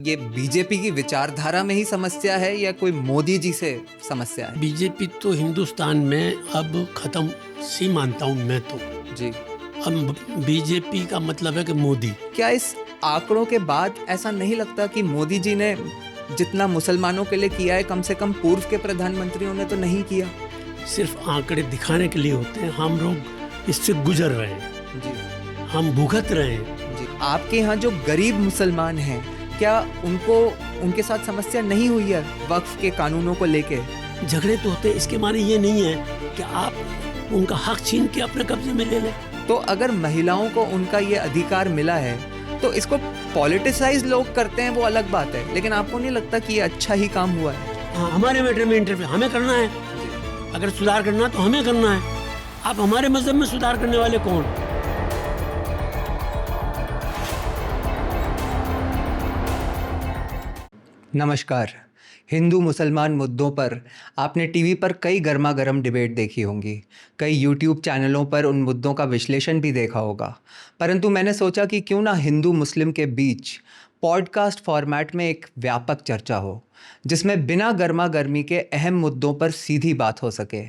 ये बीजेपी की विचारधारा में ही समस्या है या कोई मोदी जी से समस्या है? बीजेपी तो हिंदुस्तान में अब खत्म सी मानता हूँ मैं तो। जी। अब बीजेपी का मतलब है कि मोदी। क्या इस आंकड़ों के बाद ऐसा नहीं लगता कि मोदी जी ने जितना मुसलमानों के लिए किया है कम से कम पूर्व के प्रधानमंत्रियों ने तो नहीं किया? सिर्फ आंकड़े दिखाने के लिए होते हैं। हम लोग इससे गुजर रहे हैं, जी हम भुगत रहे हैं। जी। आपके यहाँ जो गरीब मुसलमान हैं, क्या उनको उनके साथ समस्या नहीं हुई है वक्फ के कानूनों को लेके? झगड़े तो होते हैं, इसके माने ये नहीं है कि आप उनका हक छीन के अपने कब्जे में ले लें। तो अगर महिलाओं को उनका ये अधिकार मिला है तो इसको पॉलिटिसाइज लोग करते हैं, वो अलग बात है, लेकिन आपको नहीं लगता कि ये अच्छा ही काम हुआ है? हाँ, हमारे मैटर में इंटरफेयर हमें करना है। अगर सुधार करना है तो हमें करना है। आप हमारे मजहब में सुधार करने वाले कौन? नमस्कार। हिंदू मुसलमान मुद्दों पर आपने टीवी पर कई गर्मा गर्म डिबेट देखी होंगी, कई यूट्यूब चैनलों पर उन मुद्दों का विश्लेषण भी देखा होगा। परंतु मैंने सोचा कि क्यों ना हिंदू मुस्लिम के बीच पॉडकास्ट फॉर्मेट में एक व्यापक चर्चा हो, जिसमें बिना गर्मा गर्मी के अहम मुद्दों पर सीधी बात हो सके।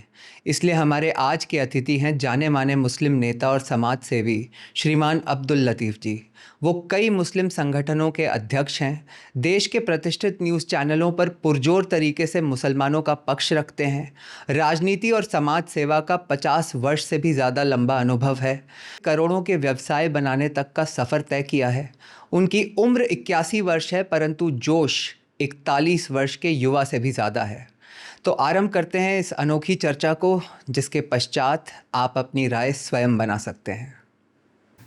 इसलिए हमारे आज के अतिथि हैं जाने माने मुस्लिम नेता और समाज सेवी श्रीमान अब्दुल लतीफ़ जी। वो कई मुस्लिम संगठनों के अध्यक्ष हैं, देश के प्रतिष्ठित न्यूज़ चैनलों पर पुरजोर तरीके से मुसलमानों का पक्ष रखते हैं, राजनीति और समाज सेवा का 50 वर्ष से भी ज़्यादा लंबा अनुभव है, करोड़ों के व्यवसाय बनाने तक का सफ़र तय किया है। उनकी उम्र 81 वर्ष है, परंतु जोश 41 वर्ष के युवा से भी ज़्यादा है। तो आरंभ करते हैं इस अनोखी चर्चा को, जिसके पश्चात आप अपनी राय स्वयं बना सकते हैं।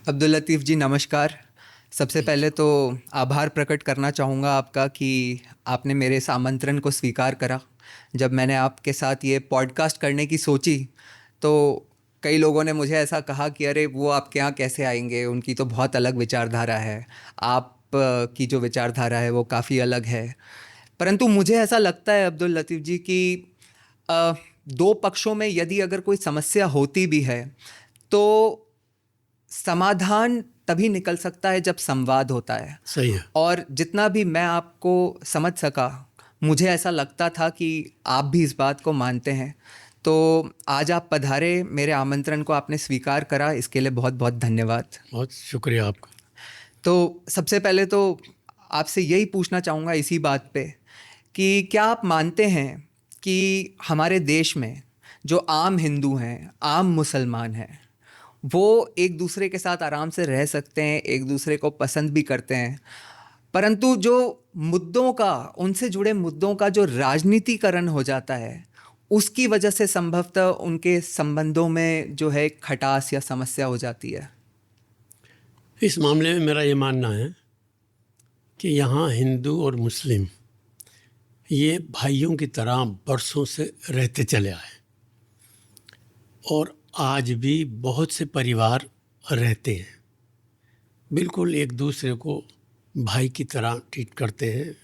अब्दुल लतीफ़ जी नमस्कार। सबसे पहले तो आभार प्रकट करना चाहूँगा आपका कि आपने मेरे इस आमंत्रण को स्वीकार करा। जब मैंने आपके साथ ये पॉडकास्ट करने की सोची तो कई लोगों ने मुझे ऐसा कहा कि अरे वो आपके यहाँ कैसे आएंगे, उनकी तो बहुत अलग विचारधारा है, आप की जो विचारधारा है वो काफ़ी अलग है। परंतु मुझे ऐसा लगता है अब्दुल लतीफ़ जी कि दो पक्षों में यदि अगर कोई समस्या होती भी है तो समाधान तभी निकल सकता है जब संवाद होता है। सही है। और जितना भी मैं आपको समझ सका, मुझे ऐसा लगता था कि आप भी इस बात को मानते हैं। तो आज आप पधारे, मेरे आमंत्रण को आपने स्वीकार करा, इसके लिए बहुत बहुत धन्यवाद। बहुत शुक्रिया आपका। तो सबसे पहले तो आपसे यही पूछना चाहूँगा इसी बात पे कि क्या आप मानते हैं कि हमारे देश में जो आम हिंदू हैं, आम मुसलमान हैं, वो एक दूसरे के साथ आराम से रह सकते हैं, एक दूसरे को पसंद भी करते हैं, परंतु जो मुद्दों का, उनसे जुड़े मुद्दों का जो राजनीतिकरण हो जाता है, उसकी वजह से संभवतः उनके संबंधों में जो है खटास या समस्या हो जाती है? इस मामले में मेरा ये मानना है कि यहाँ हिंदू और मुस्लिम ये भाइयों की तरह बरसों से रहते चले आए और आज भी बहुत से परिवार रहते हैं, बिल्कुल एक दूसरे को भाई की तरह ट्रीट करते हैं।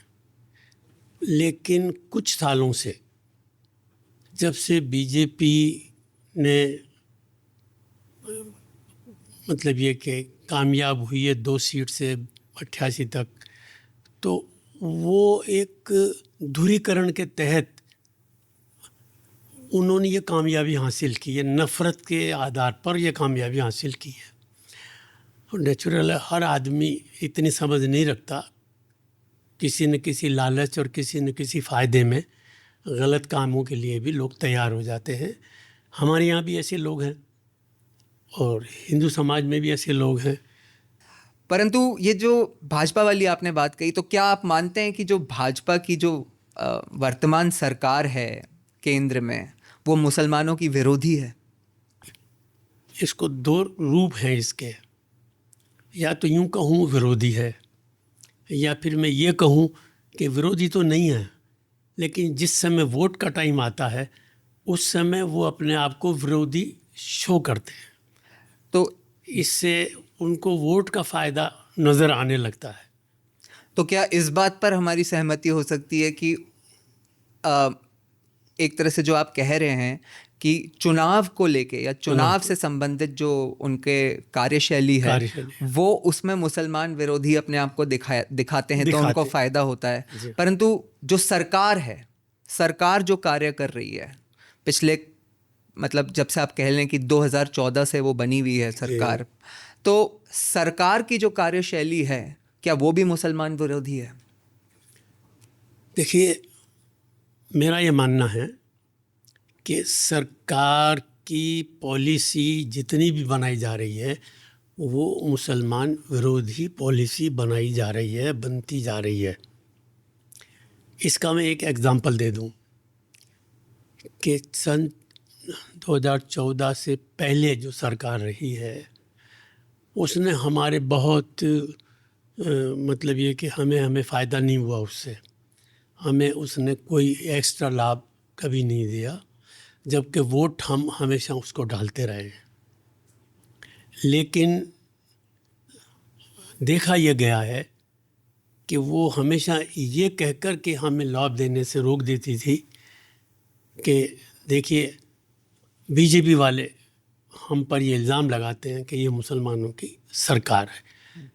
लेकिन कुछ सालों से जब से बीजेपी ने मतलब ये कि कामयाब हुई है 2 सीट से 88 तक, तो वो एक ध्रुवीकरण के तहत उन्होंने ये कामयाबी हासिल की है, नफ़रत के आधार पर ये कामयाबी हासिल की है। और नेचुरल है, हर आदमी इतनी समझ नहीं रखता, किसी न किसी लालच और किसी न किसी फ़ायदे में गलत कामों के लिए भी लोग तैयार हो जाते हैं। हमारे यहाँ भी ऐसे लोग हैं और हिंदू समाज में भी ऐसे लोग हैं। परंतु ये जो भाजपा वाली आपने बात कही, तो क्या आप मानते हैं कि जो भाजपा की जो वर्तमान सरकार है केंद्र में, वो मुसलमानों की विरोधी है? इसको 2 रूप हैं इसके, या तो यूँ कहूँ विरोधी है, या फिर मैं ये कहूँ कि विरोधी तो नहीं है, लेकिन जिस समय वोट का टाइम आता है उस समय वो अपने आप को विरोधी शो करते हैं, तो इससे उनको वोट का फ़ायदा नज़र आने लगता है। तो क्या इस बात पर हमारी सहमति हो सकती है कि एक तरह से जो आप कह रहे हैं कि चुनाव को लेके या चुनाव से संबंधित जो उनके कार्यशैली है वो उसमें मुसलमान विरोधी अपने आप को दिखाते हैं, तो उनको फ़ायदा होता है। परंतु जो सरकार है, सरकार जो कार्य कर रही है पिछले, मतलब जब से आप कह लें कि 2014 से वो बनी हुई है सरकार, तो सरकार की जो कार्यशैली है क्या वो भी मुसलमान विरोधी है? देखिए, मेरा ये मानना है कि सरकार की पॉलिसी जितनी भी बनाई जा रही है वो मुसलमान विरोधी पॉलिसी बनाई जा रही है, बनती जा रही है। इसका मैं एक एग्ज़ाम्पल दे दूं कि सन 2014 से पहले जो सरकार रही है उसने हमारे बहुत मतलब ये कि हमें फ़ायदा नहीं हुआ उससे, हमें उसने कोई एक्स्ट्रा लाभ कभी नहीं दिया, जबकि वोट हम हमेशा उसको डालते रहे। लेकिन देखा यह गया है कि वो हमेशा ये कहकर के हमें लाभ देने से रोक देती थी कि देखिए बीजेपी वाले हम पर ये इल्ज़ाम लगाते हैं कि ये मुसलमानों की सरकार है,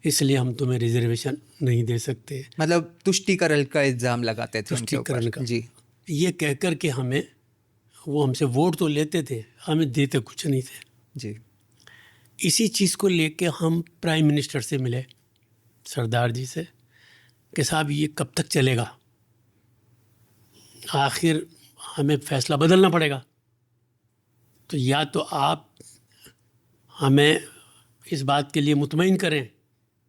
इसलिए हम तुम्हें रिजर्वेशन नहीं दे सकते। मतलब तुष्टीकरण का इल्ज़ाम लगाते थे, तुष्टीकरण का जी, ये कहकर के हमें, वो हमसे वोट तो लेते थे, हमें देते कुछ नहीं थे जी। इसी चीज़ को लेके हम प्राइम मिनिस्टर से मिले, सरदार जी से, कि साहब ये कब तक चलेगा, आखिर हमें फैसला बदलना पड़ेगा। तो या तो आप हमें इस बात के लिए मुतमईन करें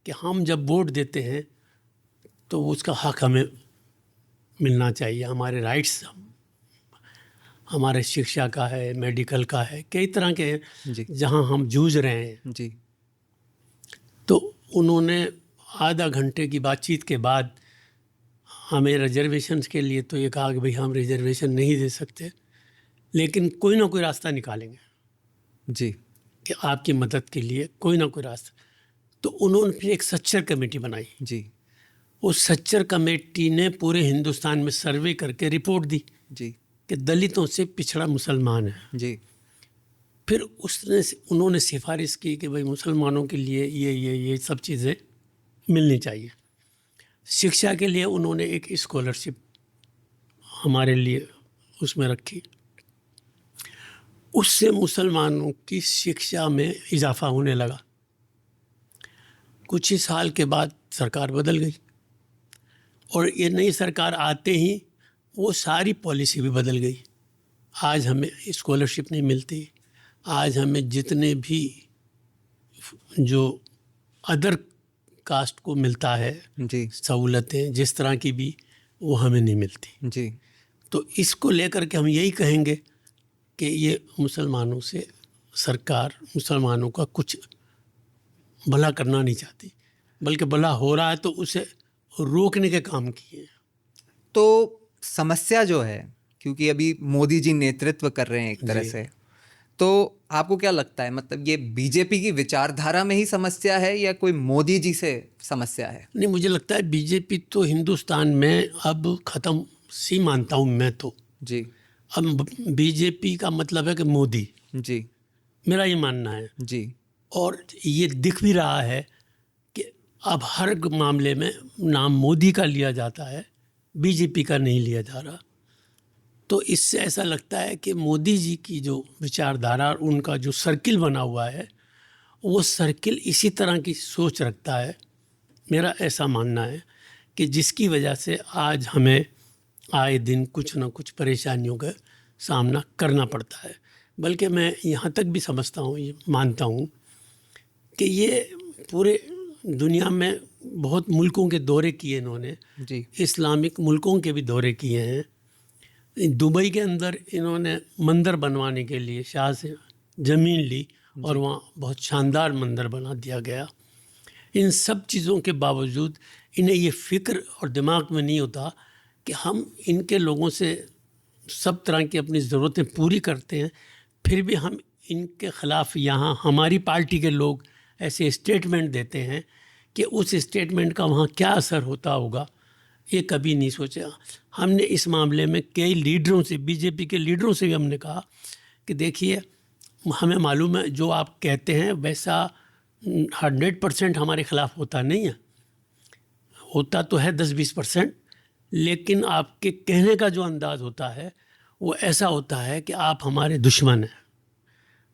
कि हम जब वोट देते हैं तो उसका हक हमें मिलना चाहिए, हमारे राइट्स, हमारे शिक्षा का है, मेडिकल का है, कई तरह के हैं जहां हम जूझ रहे हैं जी। तो उन्होंने आधा घंटे की बातचीत के बाद हमें रिजर्वेशन के लिए तो ये कहा कि भाई हम रिजर्वेशन नहीं दे सकते, लेकिन कोई ना कोई रास्ता निकालेंगे जी, कि आपकी मदद के लिए कोई ना कोई रास्ता। तो उन्होंने फिर एक सच्चर कमेटी बनाई जी, उस सच्चर कमेटी ने पूरे हिंदुस्तान में सर्वे करके रिपोर्ट दी जी, कि दलितों से पिछड़ा मुसलमान है। जी, फिर उन्होंने सिफारिश की कि भाई मुसलमानों के लिए ये सब चीज़ें मिलनी चाहिए। शिक्षा के लिए उन्होंने एक स्कॉलरशिप हमारे लिए उसमें रखी, उससे मुसलमानों की शिक्षा में इजाफा होने लगा। कुछ ही साल के बाद सरकार बदल गई और ये नई सरकार आते ही वो सारी पॉलिसी भी बदल गई। आज हमें स्कॉलरशिप नहीं मिलती, आज हमें जितने भी जो अदर कास्ट को मिलता है जी, सहूलतें जिस तरह की भी, वो हमें नहीं मिलती। जी। तो इसको लेकर के हम यही कहेंगे कि ये मुसलमानों से सरकार मुसलमानों का कुछ भला करना नहीं चाहती, बल्कि भला हो रहा है तो उसे रोकने के काम किए हैं। तो समस्या जो है, क्योंकि अभी मोदी जी नेतृत्व कर रहे हैं एक तरह से, तो आपको क्या लगता है, मतलब ये बीजेपी की विचारधारा में ही समस्या है या कोई मोदी जी से समस्या है? नहीं, मुझे लगता है बीजेपी तो हिंदुस्तान में अब ख़त्म सी मानता हूँ मैं तो। जी, अब बीजेपी का मतलब है कि मोदी, जी, मेरा ये मानना है। जी, और ये दिख भी रहा है कि अब हर मामले में नाम मोदी का लिया जाता है, बीजेपी का नहीं लिया जा रहा। तो इससे ऐसा लगता है कि मोदी जी की जो विचारधारा, उनका जो सर्किल बना हुआ है, वो सर्किल इसी तरह की सोच रखता है। मेरा ऐसा मानना है कि जिसकी वजह से आज हमें आए दिन कुछ ना कुछ परेशानियों का सामना करना पड़ता है। बल्कि मैं यहाँ तक भी समझता हूँ, ये मानता हूँ कि ये पूरे दुनिया में बहुत मुल्कों के दौरे किए इन्होंने, जी, इस्लामिक मुल्कों के भी दौरे किए हैं। दुबई के अंदर इन्होंने मंदिर बनवाने के लिए शाह से ज़मीन ली और वहाँ बहुत शानदार मंदिर बना दिया गया। इन सब चीज़ों के बावजूद इन्हें ये फ़िक्र और दिमाग में नहीं होता कि हम इनके लोगों से सब तरह की अपनी ज़रूरतें पूरी करते हैं, फिर भी हम इनके ख़िलाफ़ यहाँ हमारी पार्टी के लोग ऐसे स्टेटमेंट देते हैं कि उस स्टेटमेंट का वहाँ क्या असर होता होगा, ये कभी नहीं सोचा। हमने इस मामले में कई लीडरों से, बीजेपी के लीडरों से भी हमने कहा कि देखिए हमें मालूम है जो आप कहते हैं वैसा 100% हमारे खिलाफ होता नहीं है, होता तो है 10-20%, लेकिन आपके कहने का जो अंदाज होता है वो ऐसा होता है कि आप हमारे दुश्मन हैं,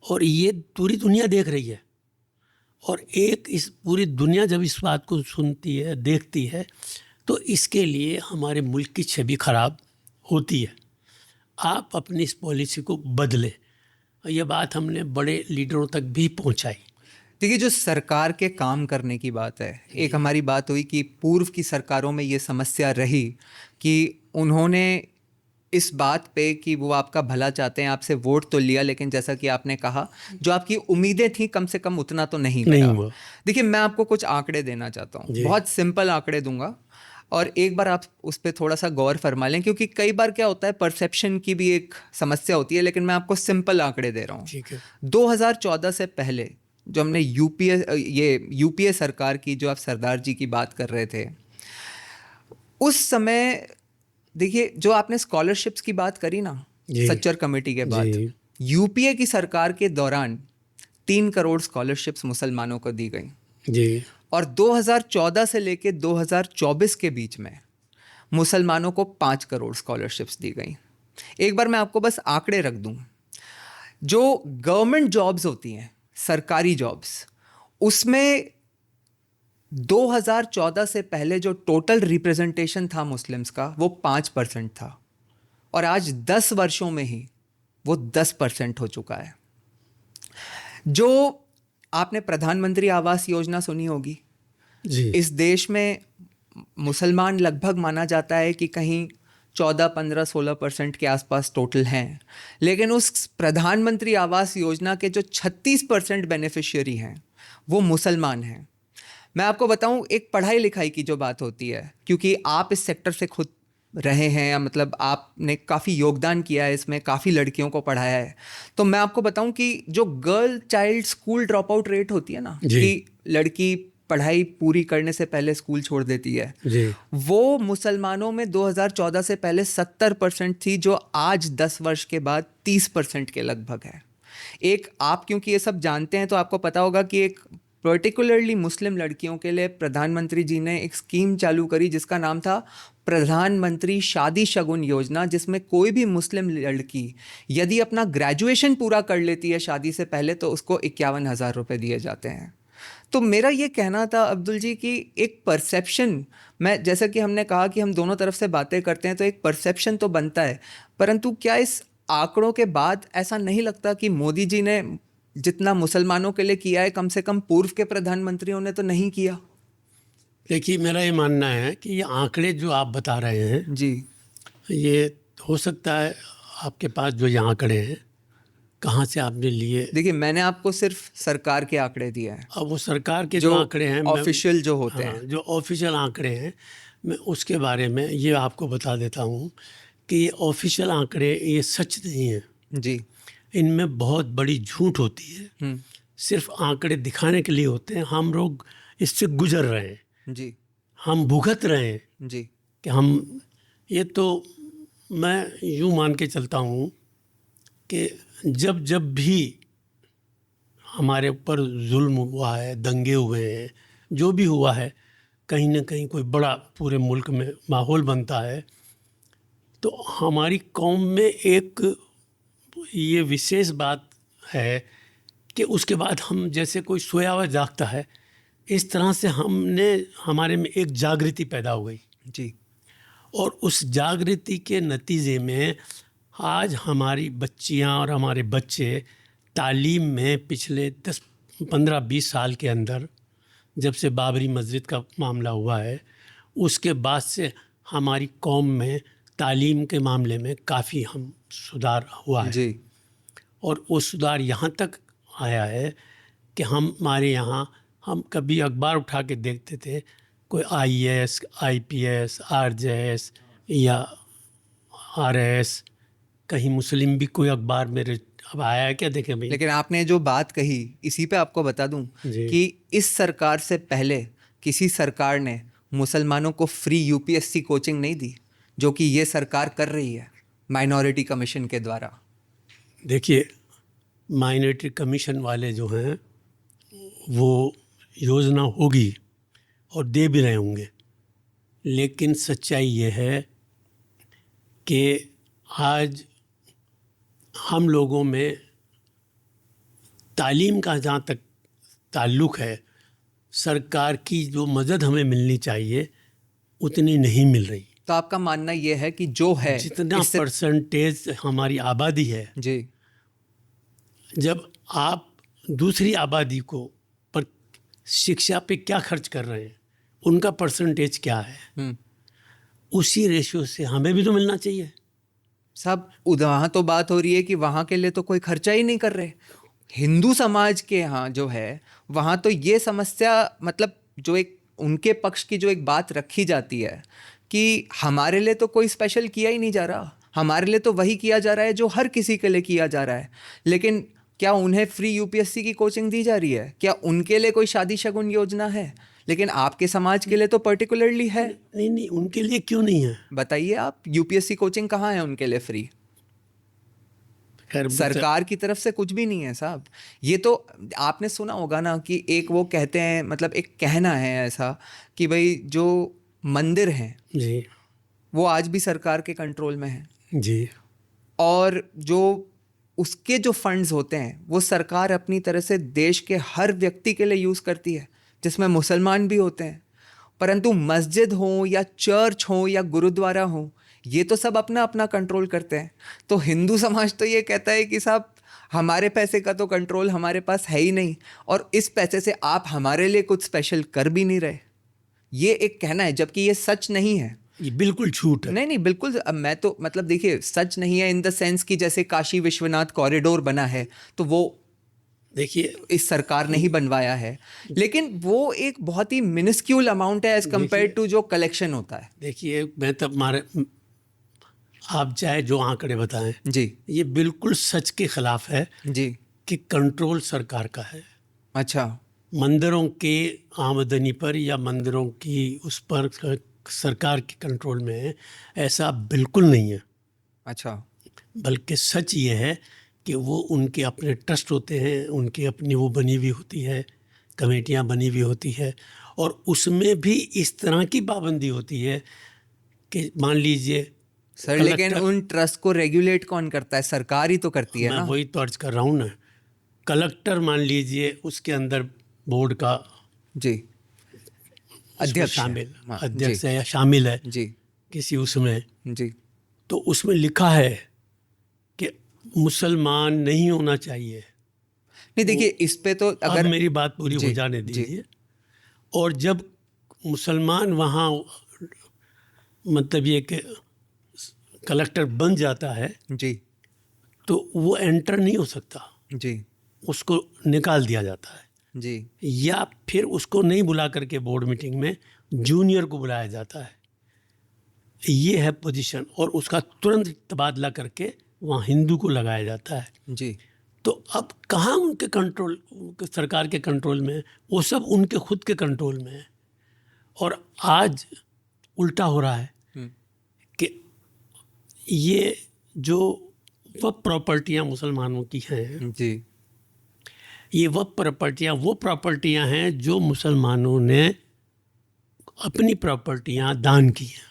और ये पूरी दुनिया देख रही है। और इस पूरी दुनिया जब इस बात को सुनती है, देखती है, तो इसके लिए हमारे मुल्क की छवि खराब होती है। आप अपनी इस पॉलिसी को बदलें। ये बात हमने बड़े लीडरों तक भी पहुंचाई। देखिए, जो सरकार के काम करने की बात है, एक हमारी बात हुई कि पूर्व की सरकारों में ये समस्या रही कि उन्होंने इस बात पे कि वो आपका भला चाहते हैं, आपसे वोट तो लिया, लेकिन जैसा कि आपने कहा जो आपकी उम्मीदें थी कम से कम उतना तो नहीं मिला। देखिए, मैं आपको कुछ आंकड़े देना चाहता हूँ, बहुत सिंपल आंकड़े दूंगा और एक बार आप उस पर थोड़ा सा गौर फरमा लें, क्योंकि कई बार क्या होता है परसेप्शन की भी एक समस्या होती है, लेकिन मैं आपको सिंपल आंकड़े दे रहा हूँ। ठीक है। 2014 से पहले जो हमने यूपीए सरकार की, जो आप सरदार जी की बात कर रहे थे, उस समय देखिए जो आपने स्कॉलरशिप्स की बात करी ना सच्चर कमेटी के बाद, यूपीए की सरकार के दौरान 3 करोड़ स्कॉलरशिप्स मुसलमानों को दी गई जी। और 2014 से लेके 2024 के बीच में मुसलमानों को 5 करोड़ स्कॉलरशिप्स दी गई। एक बार मैं आपको बस आंकड़े रख दूं, जो गवर्नमेंट जॉब्स होती हैं, सरकारी जॉब्स, उसमें 2014 से पहले जो टोटल रिप्रेजेंटेशन था मुस्लिम्स का वो 5% था और आज 10 वर्षों में ही वो 10% हो चुका है। जो आपने प्रधानमंत्री आवास योजना सुनी होगी जी। इस देश में मुसलमान लगभग माना जाता है कि कहीं 14, 15, 16% के आसपास टोटल हैं, लेकिन उस प्रधानमंत्री आवास योजना के जो 36% बेनिफिशियरी हैं वो मुसलमान हैं। मैं आपको बताऊं, एक पढ़ाई लिखाई की जो बात होती है, क्योंकि आप इस सेक्टर से खुद रहे हैं, या मतलब आपने काफ़ी योगदान किया है इसमें, काफ़ी लड़कियों को पढ़ाया है, तो मैं आपको बताऊं कि जो girl child school drop out rate होती है ना, कि लड़की पढ़ाई पूरी करने से पहले स्कूल छोड़ देती है जी। वो मुसलमानों में 2014 से पहले 70% थी, जो आज 10 वर्ष के बाद 30% के लगभग है। एक आप क्योंकि ये सब जानते हैं तो आपको पता होगा कि एक पर्टिकुलरली मुस्लिम लड़कियों के लिए प्रधानमंत्री जी ने एक स्कीम चालू करी जिसका नाम था प्रधानमंत्री शादी शगुन योजना, जिसमें कोई भी मुस्लिम लड़की यदि अपना ग्रेजुएशन पूरा कर लेती है शादी से पहले तो उसको 51,000 रुपये दिए जाते हैं। तो मेरा ये कहना था अब्दुल जी कि एक परसेप्शन, मैं जैसा कि हमने कहा कि हम दोनों तरफ से बातें करते हैं तो एक परसेप्शन तो बनता है, परंतु क्या इस आंकड़ों के बाद ऐसा नहीं लगता कि मोदी जी ने जितना मुसलमानों के लिए किया है कम से कम पूर्व के प्रधानमंत्रियों ने तो नहीं किया? देखिए, मेरा ये मानना है कि ये आंकड़े जो आप बता रहे हैं जी, ये हो सकता है आपके पास जो ये आंकड़े हैं कहाँ से आपने लिए। देखिए मैंने आपको सिर्फ सरकार के आंकड़े दिए हैं, अब वो सरकार के जो आंकड़े हैं ऑफिशियल जो होते हैं, जो ऑफिशियल आंकड़े हैं, मैं उसके बारे में ये आपको बता देता हूँ कि ये ऑफिशियल आंकड़े ये सच नहीं है जी, इनमें बहुत बड़ी झूठ होती है। सिर्फ आंकड़े दिखाने के लिए होते हैं। हम लोग इससे गुजर रहे हैं जी, हम भुगत रहे हैं जी, कि हम, ये तो मैं यूँ मान के चलता हूँ कि जब जब भी हमारे ऊपर जुल्म हुआ है, दंगे हुए हैं, जो भी हुआ है, कहीं ना कहीं कोई बड़ा पूरे मुल्क में माहौल बनता है, तो हमारी कौम में एक ये विशेष बात है कि उसके बाद हम जैसे कोई सोया हुआ जागता है, इस तरह से हमारे में एक जागृति पैदा हो गई जी, और उस जागृति के नतीजे में आज हमारी बच्चियां और हमारे बच्चे तालीम में पिछले 10-15-20 साल के अंदर, जब से बाबरी मस्जिद का मामला हुआ है, उसके बाद से हमारी कौम में तालीम के मामले में काफ़ी हम सुधार हुआ है जी, और वो सुधार यहाँ तक आया है कि हमारे यहाँ हम कभी अखबार उठा के देखते थे, कोई IAS, IPS, RJS या RS, कहीं मुस्लिम भी कोई अखबार मेरे अब आया है क्या, देखें भाई। लेकिन आपने जो बात कही इसी पे आपको बता दूं कि इस सरकार से पहले किसी सरकार ने मुसलमानों को फ्री UPSC कोचिंग नहीं दी, जो कि ये सरकार कर रही है माइनॉरिटी कमीशन के द्वारा। देखिए, माइनॉरिटी कमीशन वाले जो हैं वो योजना होगी और दे भी रहे होंगे, लेकिन सच्चाई ये है कि आज हम लोगों में तालीम का जहाँ तक ताल्लुक़ है, सरकार की जो मदद हमें मिलनी चाहिए उतनी नहीं मिल रही। तो आपका मानना ये है कि जो है जितना परसेंटेज हमारी आबादी है, जी, जब आप दूसरी आबादी को पर शिक्षा पे क्या खर्च कर रहे हैं, उनका परसेंटेज क्या है, उसी रेशियो से हमें भी तो मिलना चाहिए। सब वहाँ तो बात हो रही है कि वहाँ के लिए तो कोई खर्चा ही नहीं कर रहे। हिंदू समाज के यहाँ जो है वहाँ तो ये समस्या, मतलब जो एक उनके पक्ष की जो एक बात रखी जाती है कि हमारे लिए तो कोई स्पेशल किया ही नहीं जा रहा, हमारे लिए तो वही किया जा रहा है जो हर किसी के लिए किया जा रहा है। लेकिन क्या उन्हें फ्री यूपीएससी की कोचिंग दी जा रही है? क्या उनके लिए कोई शादी शगुन योजना है? लेकिन आपके समाज के लिए तो पर्टिकुलरली है। नहीं नहीं, उनके लिए क्यों नहीं है? बताइए आप, यूपीएससी कोचिंग कहाँ है उनके लिए फ्री? खैर, सरकार की तरफ से कुछ भी नहीं है साहब। ये तो आपने सुना होगा ना कि एक वो कहते हैं, मतलब एक कहना है ऐसा कि भाई जो मंदिर हैं जी वो आज भी सरकार के कंट्रोल में है जी, और जो उसके जो फंड्स होते हैं वो सरकार अपनी तरह से देश के हर व्यक्ति के लिए यूज़ करती है, जिसमें मुसलमान भी होते हैं। परंतु मस्जिद हो या चर्च हो या गुरुद्वारा हो, ये तो सब अपना अपना कंट्रोल करते हैं। तो हिंदू समाज तो ये कहता है कि साहब हमारे पैसे का तो कंट्रोल हमारे पास है ही नहीं, और इस पैसे से आप हमारे लिए कुछ स्पेशल कर भी नहीं रहे। ये एक कहना है, जबकि ये सच नहीं है। ये बिल्कुल झूठ है। नहीं नहीं, बिल्कुल। अब मैं तो मतलब देखिए, सच नहीं है इन द सेंस कि जैसे काशी विश्वनाथ कॉरिडोर बना है तो वो देखिए, इस सरकार ने ही बनवाया है, लेकिन वो एक बहुत ही मिनिस्क्यूल अमाउंट है एज कम्पेयर टू जो कलेक्शन होता है। देखिए, मैं तब मारे आप चाहे जो आंकड़े बताएं, जी ये बिल्कुल सच के खिलाफ है जी। कि कंट्रोल सरकार का है। अच्छा। मंदिरों के आमदनी पर या मंदिरों की उस पर सरकार के कंट्रोल में है, ऐसा बिल्कुल नहीं है। अच्छा। बल्कि सच ये है कि वो उनके अपने ट्रस्ट होते हैं, उनकी अपनी वो बनी हुई होती है, कमेटियां बनी हुई होती है, और उसमें भी इस तरह की पाबंदी होती है कि मान लीजिए सर लेकिन उन ट्रस्ट को रेगुलेट कौन करता है? सरकार ही तो करती है मैं ना। वही तो अर्ज कर रहा हूँ ना, कलेक्टर मान लीजिए उसके अंदर बोर्ड का जी उसमें अध्यक्ष शामिल हाँ, अध्यक्ष है या शामिल है जी किसी उसमें, जी तो उसमें लिखा है कि मुसलमान नहीं होना चाहिए। नहीं देखिए, इस पे तो अब अगर मेरी बात पूरी हो जी, जाने जी। दीजिए। और जब मुसलमान वहाँ मतलब ये कि कलेक्टर बन जाता है जी तो वो एंटर नहीं हो सकता, जी उसको निकाल दिया जाता है, जी या फिर उसको नहीं बुला करके बोर्ड मीटिंग में जूनियर को बुलाया जाता है। ये है पोजीशन, और उसका तुरंत तबादला करके वहाँ हिंदू को लगाया जाता है। जी। तो अब कहाँ उनके कंट्रोल, सरकार के कंट्रोल में है? वो सब उनके खुद के कंट्रोल में है। और आज उल्टा हो रहा है कि ये जो वह प्रॉपर्टियां मुसलमानों की हैं, जी ये वह प्रॉपर्टियां हैं जो मुसलमानों ने अपनी प्रॉपर्टियां दान की हैं,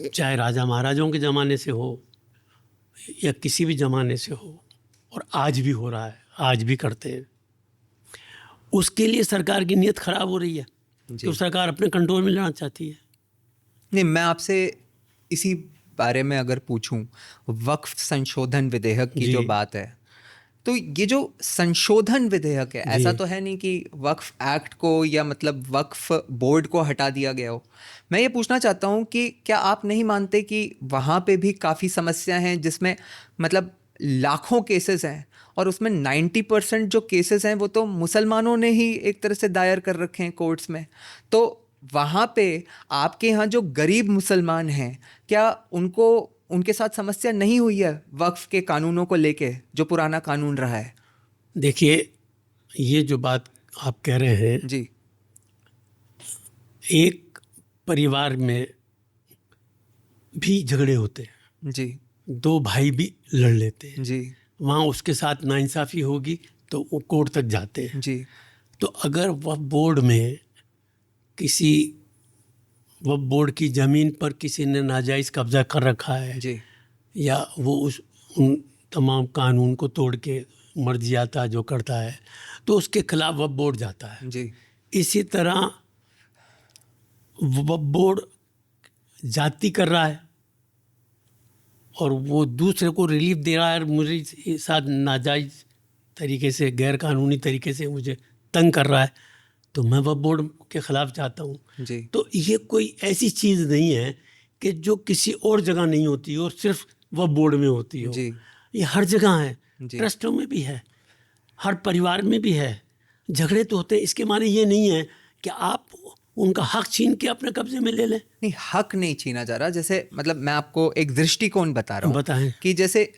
चाहे राजा महाराजाओं के ज़माने से हो या किसी भी ज़माने से हो, और आज भी हो रहा है, आज भी करते हैं। उसके लिए सरकार की नीयत खराब हो रही है कि सरकार अपने कंट्रोल में लेना चाहती है। नहीं, मैं आपसे इसी बारे में अगर पूछूं, वक्फ संशोधन विधेयक की जो बात है, तो ये जो संशोधन विधेयक है, ऐसा तो है नहीं कि वक्फ एक्ट को या मतलब वक्फ बोर्ड को हटा दिया गया हो। मैं ये पूछना चाहता हूँ कि क्या आप नहीं मानते कि वहाँ पे भी काफ़ी समस्या हैं, जिसमें मतलब लाखों केसेस हैं और उसमें 90% जो केसेस हैं वो तो मुसलमानों ने ही एक तरह से दायर कर रखे हैं कोर्ट्स में। तो वहाँ पे आपके यहाँ जो गरीब मुसलमान हैं, क्या उनको उनके साथ समस्या नहीं हुई है वक्फ के कानूनों को लेके, जो पुराना कानून रहा है? देखिए, ये जो बात आप कह रहे हैं, जी एक परिवार में भी झगड़े होते हैं, जी दो भाई भी लड़ लेते हैं, जी वहाँ उसके साथ नाइंसाफ़ी होगी तो वो कोर्ट तक जाते हैं। जी तो अगर वक्फ बोर्ड में किसी वक्फ बोर्ड की ज़मीन पर किसी ने नाजायज़ कब्जा कर रखा है जी या वो उन तमाम कानून को तोड़ के मर्जियाता जो करता है तो उसके खिलाफ वक्फ बोर्ड जाता है। जी इसी तरह वक्फ बोर्ड जाति कर रहा है और वो दूसरे को रिलीफ दे रहा है, मुझे साथ नाजायज़ तरीके से, गैर कानूनी तरीके से मुझे तंग कर रहा है, तो मैं वक्फ बोर्ड के ख़िलाफ़ जाता हूँ। जी तो ये कोई ऐसी चीज़ नहीं है कि जो किसी और जगह नहीं होती हो, सिर्फ वक्फ बोर्ड में होती हो। जी ये हर जगह है, जी ट्रस्टों में भी है, हर परिवार में भी है। झगड़े तो होते हैं, इसके माने ये नहीं है कि आप उनका हक छीन के अपने कब्जे में ले लें। नहीं, हक नहीं छीना जा रहा। जैसे मतलब मैं आपको एक दृष्टिकोण बता रहा हूँ बताएं। कि जैसे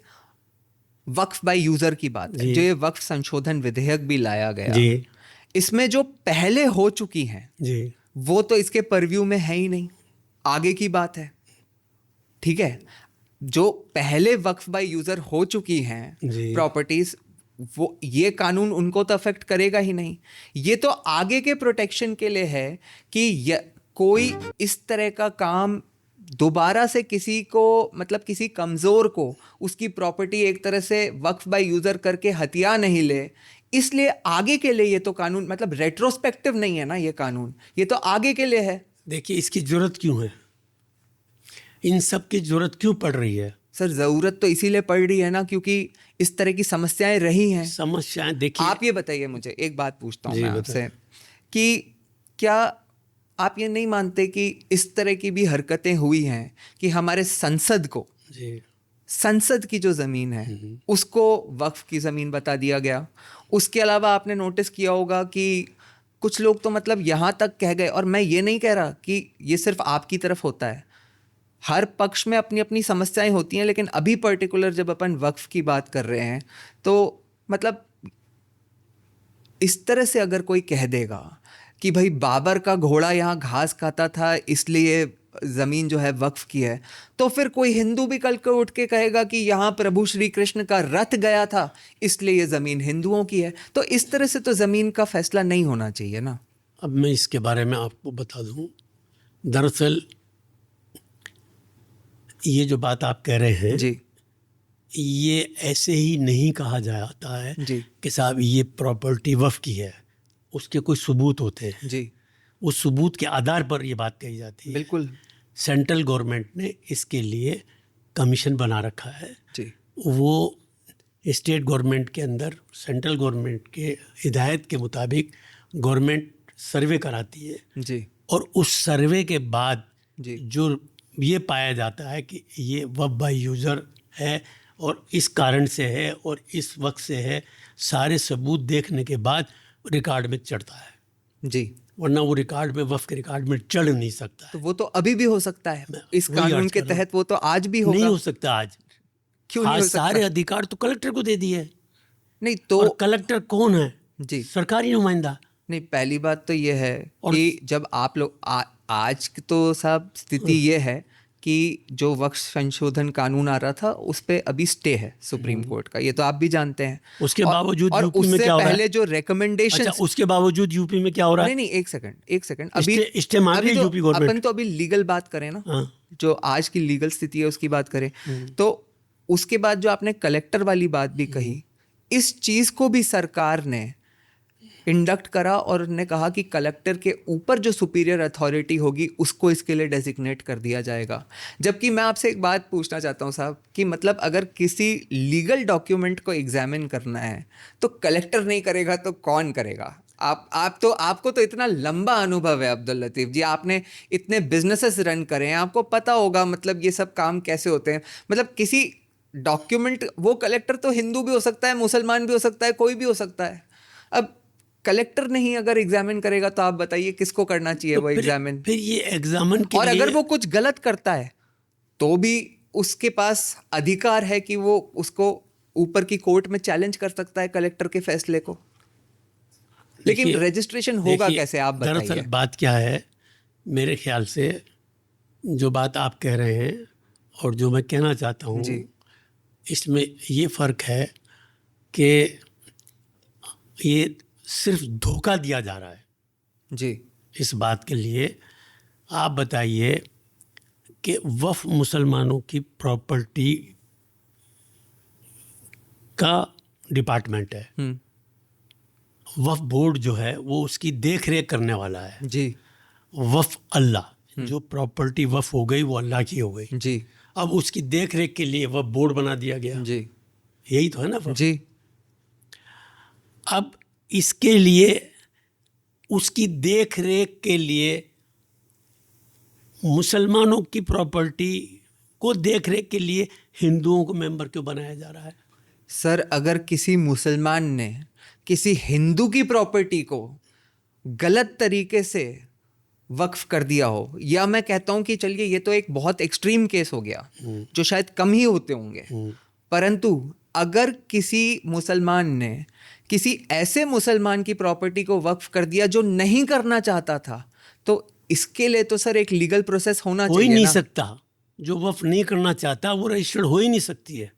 वक्फ बाय यूजर की बात है, जी। जो ये वक्फ संशोधन विधेयक भी लाया गया, जी इसमें जो पहले हो चुकी हैं जी वो तो इसके परव्यू में है ही नहीं, आगे की बात है। ठीक है, जो पहले वक्फ बाय यूजर हो चुकी हैं जी। प्रॉपर्टीज, वो ये कानून उनको तो अफेक्ट करेगा ही नहीं। ये तो आगे के प्रोटेक्शन के लिए है कि कोई इस तरह का काम दोबारा से किसी को, मतलब किसी कमज़ोर को उसकी प्रॉपर्टी एक तरह से वक्फ बाय यूज़र करके हथिया नहीं ले। इसलिए आगे के लिए ये तो कानून, मतलब रेट्रोस्पेक्टिव नहीं है ना ये कानून, ये तो आगे के लिए है। देखिए इसकी ज़रूरत क्यों है, इन सब की ज़रूरत क्यों पड़ रही है? सर ज़रूरत तो इसीलिए पड़ रही है ना क्योंकि इस तरह की समस्याएं रही हैं। समस्याएं देखिए, आप ये बताइए, मुझे एक बात पूछता हूँ जी, मैं आपसे कि क्या आप ये नहीं मानते कि इस तरह की भी हरकतें हुई हैं कि हमारे संसद को, जी संसद की जो ज़मीन है उसको वक्फ की ज़मीन बता दिया गया। उसके अलावा आपने नोटिस किया होगा कि कुछ लोग तो मतलब यहाँ तक कह गए, और मैं ये नहीं कह रहा कि ये सिर्फ आपकी तरफ होता है, हर पक्ष में अपनी अपनी समस्याएं होती हैं, लेकिन अभी पर्टिकुलर जब अपन वक्फ की बात कर रहे हैं तो मतलब इस तरह से अगर कोई कह देगा कि भाई बाबर का घोड़ा यहाँ घास खाता था इसलिए ज़मीन जो है वक्फ की है, तो फिर कोई हिंदू भी कल को उठ के कहेगा कि यहाँ प्रभु श्री कृष्ण का रथ गया था इसलिए ये ज़मीन हिंदुओं की है। तो इस तरह से तो ज़मीन का फैसला नहीं होना चाहिए ना। अब मैं इसके बारे में आपको बता दूं, दरअसल ये जो बात आप कह रहे हैं जी ये ऐसे ही नहीं कहा जाता है जी कि साहब ये प्रॉपर्टी वक्फ की है, उसके कोई सबूत होते हैं, जी उस सबूत के आधार पर ये बात कही जाती है। बिल्कुल। सेंट्रल गवर्नमेंट ने इसके लिए कमीशन बना रखा है। जी वो स्टेट गवर्नमेंट के अंदर सेंट्रल गवर्नमेंट के हिदायत के मुताबिक गवर्नमेंट सर्वे कराती है जी और उस सर्वे के बाद जी जो ये पाया जाता है कि ये वक्फ बाय यूज़र है और इस कारण से है और इस वक्त से है, सारे सबूत देखने के बाद रिकॉर्ड में चढ़ता है। जी, वरना वो रिकॉर्ड में, वक्फ के रिकॉर्ड में चढ़ नहीं सकता है। तो वो तो अभी भी हो सकता है इस वही कानून अर्ज के कर रहा हूं। तहत, वो तो आज भी होगा। नहीं हो सकता आज। क्यों नहीं आज हो सकता? सारे अधिकार तो कलेक्टर को दे दिए। नहीं तो और कलेक्टर कौन है? जी, सरकारी नुमाइंदा। नहीं, पहली बात तो ये है और कि जब आप लोग आज तो साहब स्थिति ये है कि जो वक्फ संशोधन कानून आ रहा था उस पे अभी स्टे है सुप्रीम कोर्ट का, ये तो आप भी जानते हैं। उसके और- बावजूद और यूपी में उससे क्या हो रहा है? पहले जो रिकमेंडेशन, अच्छा, उसके बावजूद यूपी में क्या हो रहा है? नहीं नहीं, एक सेकंड अभी स्टे मांग अभी रही तो यूपी गवर्नमेंट। अपन तो अभी लीगल बात करें ना, हाँ। जो आज की लीगल स्थिति है उसकी बात करें। तो उसके बाद जो आपने कलेक्टर वाली बात भी कही, इस चीज को भी सरकार ने इंडक्ट करा और ने कहा कि कलेक्टर के ऊपर जो सुपीरियर अथॉरिटी होगी उसको इसके लिए डेजिग्नेट कर दिया जाएगा। जबकि मैं आपसे एक बात पूछना चाहता हूँ साहब कि मतलब अगर किसी लीगल डॉक्यूमेंट को एग्जामिन करना है तो कलेक्टर नहीं करेगा तो कौन करेगा? आपको तो इतना लंबा अनुभव है अब्दुल लतीफ़ जी, आपने इतने बिजनेसेस रन करे हैं, आपको पता होगा मतलब ये सब काम कैसे होते हैं। मतलब किसी डॉक्यूमेंट, वो कलेक्टर तो हिंदू भी हो सकता है, मुसलमान भी हो सकता है, कोई भी हो सकता है। अब कलेक्टर नहीं अगर एग्जामिन करेगा तो आप बताइए किसको करना चाहिए तो वो एग्जामिन? फिर ये एग्जामिन के और लिए, अगर वो कुछ गलत करता है तो भी उसके पास अधिकार है कि वो उसको ऊपर की कोर्ट में चैलेंज कर सकता है कलेक्टर के फैसले को। लेकिन देखिए- रजिस्ट्रेशन होगा देखिए, कैसे, आप बताइए। दरअसल बात क्या है, मेरे ख्याल से जो बात आप कह रहे हैं और जो मैं कहना चाहता हूँ, जी इसमें ये फ़र्क है कि ये सिर्फ धोखा दिया जा रहा है जी। इस बात के लिए। आप बताइए कि वफ़ मुसलमानों की प्रॉपर्टी का डिपार्टमेंट है, वफ़ बोर्ड जो है वो उसकी देख रेख करने वाला है। जी। वफ़ अल्लाह, जो प्रॉपर्टी वफ़ हो गई वो अल्लाह की हो गई। जी। अब उसकी देख रेख के लिए वफ़ बोर्ड बना दिया गया। जी। यही तो है ना वफ़। जी। अब इसके लिए, उसकी देख रेख के लिए मुसलमानों की प्रॉपर्टी को देख रेख के लिए हिंदुओं को मेंबर क्यों बनाया जा रहा है? सर, अगर किसी मुसलमान ने किसी हिंदू की प्रॉपर्टी को गलत तरीके से वक्फ कर दिया हो, या मैं कहता हूं कि चलिए ये तो एक बहुत एक्सट्रीम केस हो गया जो शायद कम ही होते होंगे, परंतु अगर किसी मुसलमान ने किसी ऐसे मुसलमान की प्रॉपर्टी को वक्फ कर दिया जो नहीं करना चाहता था, तो इसके लिए तो सर एक लीगल प्रोसेस होना हो ही चाहिए नहीं ना। सकता। जो वफ़ नहीं करना चाहता वो रजिस्टर्ड हो ही नहीं सकती है।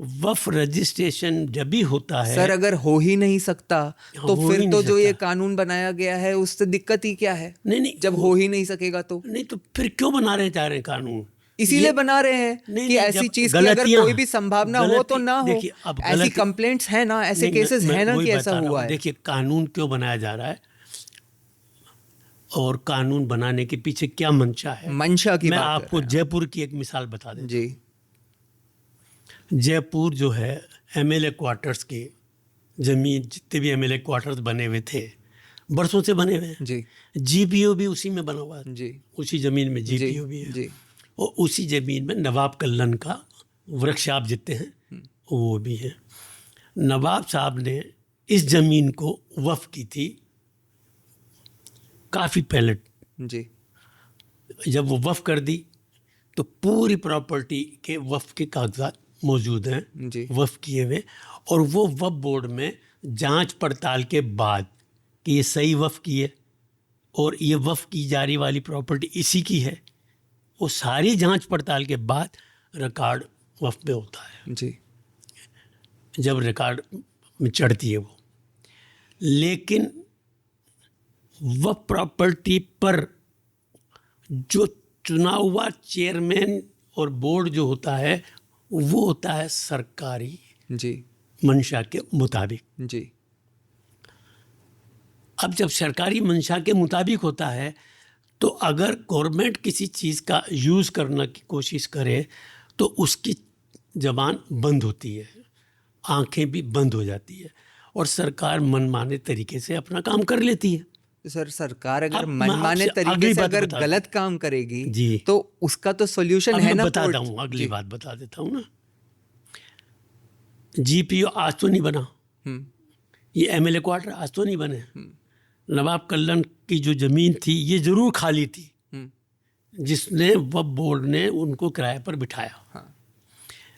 वफ़ रजिस्ट्रेशन जब भी होता है, सर अगर हो ही नहीं सकता तो हो फिर ही तो नहीं जो ये सकता। कानून बनाया गया है उससे दिक्कत ही क्या है? नहीं जब हो ही नहीं सकेगा तो नहीं तो फिर क्यों बना रहे जा रहे हैं कानून? इसीलिए ये- बना रहे हैं नहीं, कि नहीं, ऐसी जब चीज की अगर गलतियां- कोई भी संभावना हो तो ना हो। देखिए, अब ऐसी गलती- कंप्लेंट्स है ना, ऐसे नहीं, केसेस मैं है ना वही कि ऐसा बता रहा हुआ हूं। है। देखिए, कानून क्यों बनाया जा रहा है और कानून बनाने के पीछे क्या मंशा है। मंशा की मैं बात कर आपको रहे जयपुर की एक मिसाल बता देता हैं। जी। हूं। जयपुर जो है, एमएलए क्वार्टर्स की जमीन, जितने भी एमएलए क्वार्टर्स बने हुए थे बरसों से बने हुए हैं। जी। जीपीओ भी उसी में बना हुआ है। जी। उसी जमीन में जी। जीपीओ भी है। जी। और उसी जमीन में नवाब कल्लन का वृक्ष आप जितने हैं वो भी है। नवाब साहब ने इस जमीन को वफ़ की थी काफ़ी पहले। जी। जब वो वफ़ कर दी तो पूरी प्रॉपर्टी के वफ़ के कागजात मौजूद हैं, जी। वफ़ किए हुए, और वो वफ़ बोर्ड में जांच पड़ताल के बाद कि ये सही वफ़ की है और ये वफ़ की जारी वाली प्रॉपर्टी इसी की है, वो सारी जांच पड़ताल के बाद रिकॉर्ड वफ़ में होता है, जी। जब रिकॉर्ड में चढ़ती है वो। लेकिन वह प्रॉपर्टी पर जो चुना हुआ चेयरमैन और बोर्ड जो होता है वो होता है सरकारी जी। मंशा के मुताबिक। जी। अब जब सरकारी मंशा के मुताबिक होता है तो अगर गवर्नमेंट किसी चीज़ का यूज़ करने की कोशिश करे तो उसकी ज़बान बंद होती है, आंखें भी बंद हो जाती है और सरकार मनमाने तरीके से अपना काम कर लेती है। सर, सरकार अगर अब मैं मनमाने आपसे तरीके अगली से बात अगर बता गलत काम करेगी जी। तो उसका तो सॉल्यूशन अब है मैं ना बताता कोर्ट। हूँ, अगली जी। बात बता देता हूँ ना। जीपीओ आज तो नहीं बना, ये एमएलए क्वार्टर आज तो नहीं बने। नवाब कल्लन की जो जमीन थी ये जरूर खाली थी, जिसने वक्फ बोर्ड ने उनको किराए पर बिठाया। हाँ।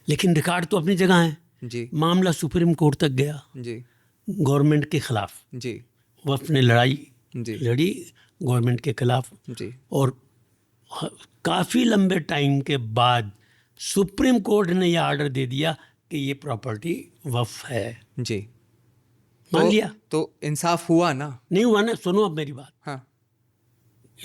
लेकिन रिकॉर्ड तो अपनी जगह है। जी। मामला सुप्रीम कोर्ट तक गया जी। गवर्नमेंट के खिलाफ। जी। वक्फ ने लड़ाई जी। लड़ी गवर्नमेंट के खिलाफ, जी। और काफ़ी लंबे टाइम के बाद सुप्रीम कोर्ट ने यह ऑर्डर दे दिया कि ये प्रॉपर्टी वक्फ है। जी। मान लिया। तो इंसाफ हुआ ना? नहीं हुआ ना, सुनो अब मेरी बात। हाँ।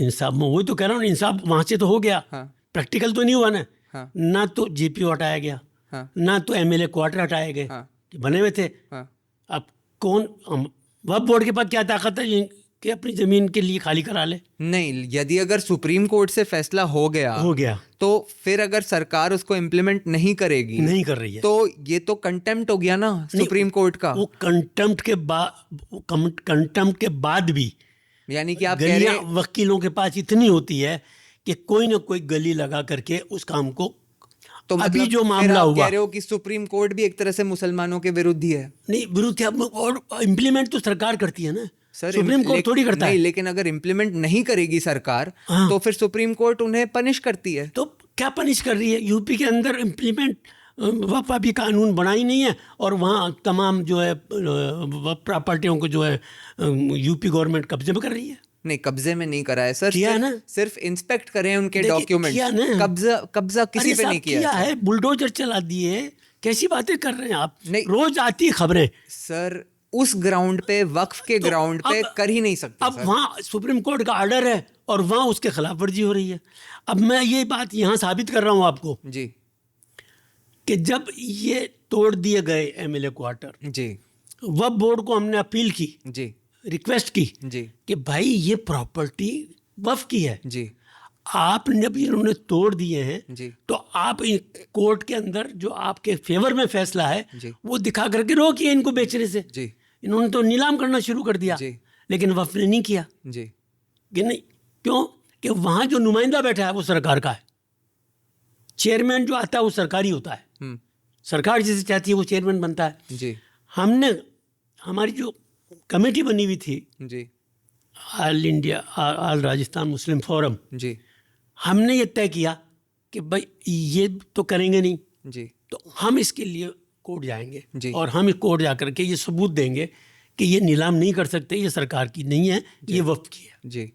इंसाफ में वही तो कह रहा हूँ, इंसाफ वहाँ से तो हो गया, हाँ। प्रैक्टिकल तो नहीं हुआ ना। हाँ। ना तो जीपीओ हटाया गया, हाँ। ना तो एमएलए क्वार्टर हटाए गए, हाँ। बने हुए थे। हाँ। अब कौन, वक्फ बोर्ड के पास क्या ताकत है कि अपनी ज़मीन के लिए खाली करा ले? नहीं, यदि अगर सुप्रीम कोर्ट से फैसला हो गया तो फिर अगर सरकार उसको इम्प्लीमेंट नहीं करेगी, नहीं कर रही है, तो ये तो कंटेम्प्ट हो गया ना सुप्रीम कोर्ट का। वो कंटेम्प्ट के बाद भी यानी कि आप कह गलियां रहे वकीलों के पास इतनी होती है कि कोई ना कोई गली लगा करके उस काम को, तो अभी मतलब जो फिर मामला आप हुआ, कह रहे हो कि सुप्रीम कोर्ट भी एक तरह से मुसलमानों के विरुद्ध ही है। नहीं विरुद्ध है, और इम्प्लीमेंट तो सरकार करती है ना, सर, सुप्रीम कोर्ट थोड़ी करता नहीं, है। लेकिन अगर इम्प्लीमेंट नहीं करेगी सरकार, हाँ। तो फिर सुप्रीम कोर्ट उन्हें पनिश करती है। तो क्या पनिश कर रही है? यूपी के अंदर इम्प्लीमेंट वह अभी कानून बना ही नहीं है, और वहाँ तमाम जो है प्रॉपर्टियों को जो है यूपी गवर्नमेंट कब्जे में कर रही है। नहीं, कब्जे में नहीं करा है सर, किया है ना? सिर्फ इंस्पेक्ट करे उनके देखिए, डॉक्यूमेंट्स। किया ना? कब्जा किसी अरे पे साहब, नहीं किया किया है। है, बुलडोजर चला दिए, कैसी बातें कर रहे हैं आप? नहीं। रोज आती है खबरें। सर उस ग्राउंड पे, वक्फ के ग्राउंड पे अब- कर ही नहीं सकते अब सर। वहाँ सुप्रीम कोर्ट का ऑर्डर है और वहाँ उसके खिलाफ वर्जी हो रही है। अब मैं ये बात यहाँ साबित कर रहा हूँ आपको जी कि जब ये तोड़ दिए गए एमएलए क्वार्टर, जी वक्फ बोर्ड को हमने अपील की, जी रिक्वेस्ट की जी कि भाई ये प्रॉपर्टी वक्फ की है, जी आपने जब इन्होंने तोड़ दिए हैं जी तो आप कोर्ट के अंदर जो आपके फेवर में फैसला है जी वो दिखा करके रोकिए इनको बेचने से। जी इन्होंने तो नीलाम करना शुरू कर दिया, जी लेकिन वक्फ ने नहीं किया। जी कि नहीं, क्यों? कि वहाँ जो नुमाइंदा बैठा है वो सरकार का है, चेयरमैन जो आता है वो सरकारी होता है, हम्म सरकार जिसे चाहती है वो चेयरमैन बनता है। जी हमने हमारी जो कमेटी बनी हुई थी, जी ऑल राजस्थान मुस्लिम फोरम, जी हमने ये तय किया कि भाई ये तो करेंगे नहीं, जी तो हम इसके लिए कोर्ट जाएंगे जी। और हम कोर्ट जा करके ये सबूत देंगे कि ये नीलाम नहीं कर सकते, ये सरकार की नहीं है, ये वक्फ की है। जी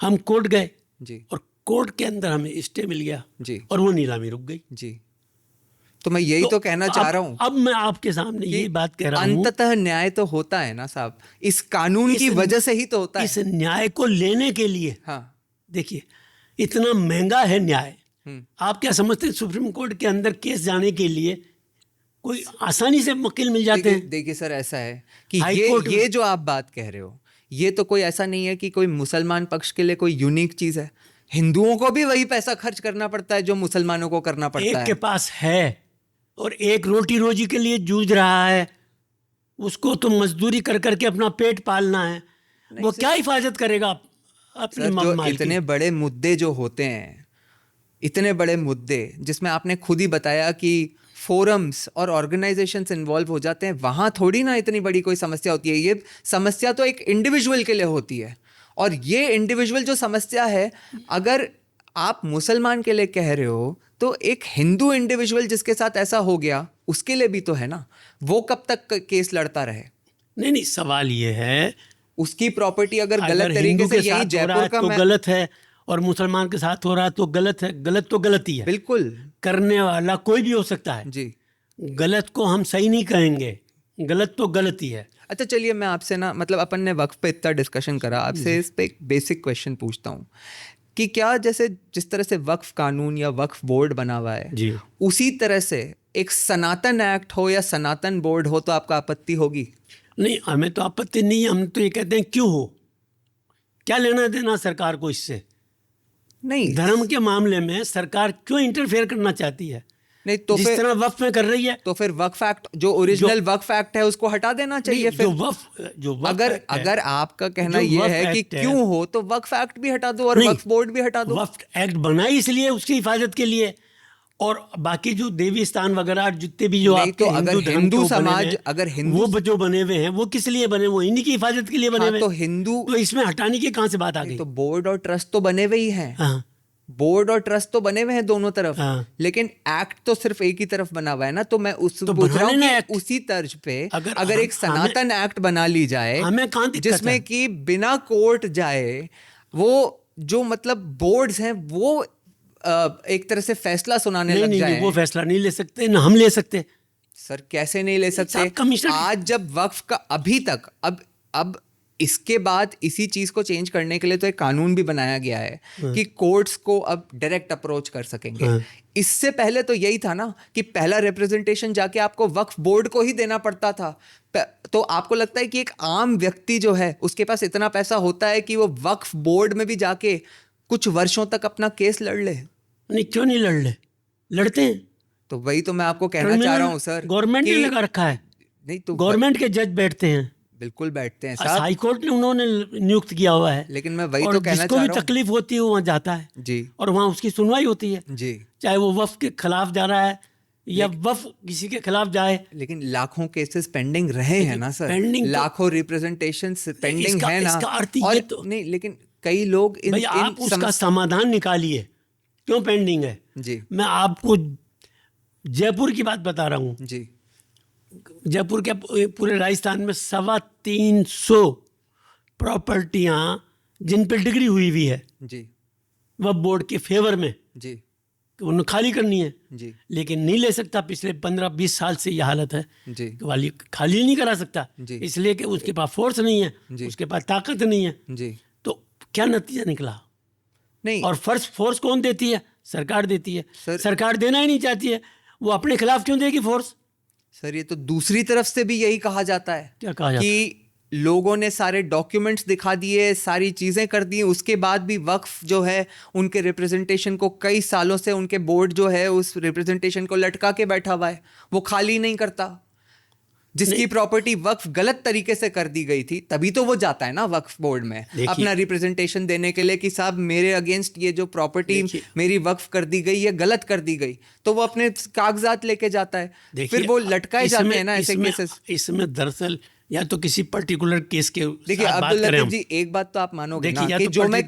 हम कोर्ट गए जी और कोर्ट के अंदर हमें स्टे मिल गया जी और वो नीलामी रुक गई। जी। तो मैं यही तो कहना चाह रहा हूँ अब मैं आपके सामने ये बात कह रहा हूँ, अंततः न्याय तो होता है ना साहब, इस कानून की इस- वजह से ही तो होता इस है। न्याय को लेने के लिए हाँ देखिए इतना महंगा है न्याय। हम्म, आप क्या समझते हैं सुप्रीम कोर्ट के अंदर केस जाने के लिए कोई आसानी से वकील मिल जाते देखिए हैं? देखिए सर, ऐसा है कि हाई ये कोर्ट में- ये जो आप बात कह रहे हो, ये तो कोई ऐसा नहीं है कि कोई मुसलमान पक्ष के लिए कोई यूनिक चीज है। हिंदुओं को भी वही पैसा खर्च करना पड़ता है जो मुसलमानों को करना पड़ता एक है। के पास है और एक रोटी रोजी के लिए जूझ रहा है, उसको तो मजदूरी कर करके अपना पेट पालना है, वो क्या हिफाजत करेगा अपने सर जो माल की? इतने बड़े मुद्दे जो होते हैं, इतने बड़े मुद्दे जिसमें आपने खुद ही बताया कि फोरम्स और ऑर्गेनाइजेशंस इन्वॉल्व हो जाते हैं, वहाँ थोड़ी ना इतनी बड़ी कोई समस्या होती है। ये समस्या तो एक इंडिविजुअल के लिए होती है, और ये इंडिविजुअल जो समस्या है, अगर आप मुसलमान के लिए कह रहे हो तो एक हिंदू इंडिविजुअल जिसके साथ ऐसा हो गया उसके लिए भी तो है ना। वो कब तक केस लड़ता रहे? नहीं नहीं, सवाल ये है उसकी प्रॉपर्टी अगर अगर गलत तरीके हिंदू से, के यही साथ हो रहा जयपुर है का तो मैं गलत है और मुसलमान के साथ हो रहा है तो गलत है। गलत तो गलत ही है, बिल्कुल करने वाला कोई भी हो सकता है। जी। गलत को हम सही नहीं कहेंगे, गलत तो गलत ही है। अच्छा चलिए, मैं आपसे ना, मतलब अपन ने वक्फ पे इतना डिस्कशन करा, आपसे इस पे एक बेसिक क्वेश्चन पूछता हूँ कि क्या जैसे जिस तरह से वक्फ कानून या वक्फ बोर्ड बना हुआ है, जी, उसी तरह से एक सनातन एक्ट हो या सनातन बोर्ड हो तो आपका आपत्ति होगी? नहीं हमें तो आपत्ति नहीं है, हम तो ये कहते हैं क्यों हो, क्या लेना देना सरकार को इससे? नहीं धर्म के मामले में सरकार क्यों इंटरफेयर करना चाहती है? नहीं तो जिस फिर तरह वक्फ में कर रही है। तो फिर वक्फ एक्ट जो ओरिजिनल वक्फ एक्ट है उसको हटा देना चाहिए। नहीं, फिर जो वक्फ अगर एक्ट है, अगर आपका कहना जो ये वक्फ है कि एक्ट है- क्यों हो, तो वक्फ एक्ट भी हटा दो और नहीं, वक्फ बोर्ड भी हटा दो। वक्फ एक्ट बना ही इसलिए उसकी हिफाजत के लिए, और बाकी जो देवी स्थान वगैरह जितने भी जो नहीं, आपके तो अगर हिंदू धर्म हिंदू के वो बने समाज- हुए हैं, अगर हिंदू- वो जो बने हुए हैं वो किस लिए बने? वो इन्हीं की हिफाजत के लिए बने हाँ, हुए तो हैं। हिंदू तो इसमें हटाने की कहाँ से बात आ गई? तो बोर्ड और ट्रस्ट तो बने हुए ही हैं। हाँ बोर्ड और ट्रस्ट तो बने हुए हैं दोनों तरफ, हाँ। लेकिन एक्ट तो सिर्फ एक ही तरफ बना हुआ है ना। तो मैं तो पूछ रहा बना हूँ लेना कि एक्ट। उसी तर्ज पे अगर अगर एक सनातन एक्ट बना ली जाए, हमें कहाँ दिक्कत है? जिसमें कि बिना कोर्ट जाए वो जो मतलब बोर्ड्स हैं वो एक तरह से फैसला सुनाने नहीं लग नहीं जाए। नहीं, वो फैसला नहीं ले सकते, ना हम ले सकते। सर कैसे नहीं ले सकते? साहब, कमिश्नर- आज जब वक्फ का अभी तक, अब इसके बाद इसी चीज को चेंज करने के लिए तो एक कानून भी बनाया गया है कि कोर्ट्स को अब डायरेक्ट अप्रोच कर सकेंगे। हाँ। इससे पहले तो यही था ना कि पहला रिप्रेजेंटेशन जाके आपको वक्फ बोर्ड को ही देना पड़ता था। तो आपको लगता है कि एक आम व्यक्ति जो है उसके पास इतना पैसा होता है कि वो वक्फ बोर्ड में भी जाके कुछ वर्षों तक अपना केस लड़ ले? नहीं, क्यों नहीं लड़ ले? लड़ते हैं। तो वही तो मैं आपको कहना चाह रहा हूँ सर, गवर्नमेंट ने कि- लगा रखा है, नहीं तो गवर्नमेंट के जज बैठते हैं, बिल्कुल बैठते हैं साहब, हाई कोर्ट ने उन्होंने नियुक्त किया हुआ है। लेकिन मैं वही और तो कहना जिसको चाह भी रहा हूँ। तकलीफ होती है वो वहाँ जाता है जी और वहाँ उसकी सुनवाई होती है, जी। चाहे वो वक्फ के खिलाफ जा रहा है या वक्फ किसी के खिलाफ जाए। लेकिन लाखों केसेस पेंडिंग रहे हैं ना सर, पेंडिंग तो- लाखों रिप्रेजेंटेशन पेंडिंग इसका- है ना। इसका अर्थ ये और तो- नहीं, लेकिन कई लोग भाई आप उसका समाधान निकालिए, क्यों पेंडिंग है? जी मैं आपको जयपुर की बात बता रहा हूँ। जी जयपुर के पूरे राजस्थान में 350 प्रॉपर्टियाँ जिन पर डिग्री हुई हुई है जी वक्फ बोर्ड के फेवर में, जी कि उन्हें खाली करनी है, जी लेकिन नहीं ले सकता। पिछले 15-20 साल से यह हालत है जी कि वाली खाली नहीं करा सकता, जी। इसलिए कि उसके पास फोर्स नहीं है, जी। उसके पास ताकत नहीं है। जी। तो क्या नतीजा निकला? नहीं और फर्स्ट फोर्स कौन देती है? सरकार देती है। सर, सरकार देना ही नहीं चाहती है, वो अपने खिलाफ क्यों देगी फोर्स? सर ये तो दूसरी तरफ से भी यही कहा जाता है क्या कहा जाता कि लोगों ने सारे डॉक्यूमेंट्स दिखा दिए, सारी चीज़ें कर दी, उसके बाद भी वक्फ जो है उनके रिप्रेजेंटेशन को कई सालों से उनके बोर्ड जो है उस रिप्रेजेंटेशन को लटका के बैठा हुआ है, वो खाली नहीं करता। जिसकी प्रॉपर्टी वक्फ गलत तरीके से कर दी गई थी तभी तो वो जाता है ना वक्फ बोर्ड में अपना रिप्रेजेंटेशन देने के लिए कि साहब मेरे अगेंस्ट ये जो प्रॉपर्टी मेरी वक्फ कर दी गई ये गलत कर दी गई, तो वो अपने कागजात लेके जाता है, फिर वो लटकाए जाते हैं ना ऐसे केसेस। इसमें दरअसल या तो किसी पर्टिकुलर केस के देखिए अब्दुल लतीफ जी, एक बात तो आप मानोगे ना कि जो मैं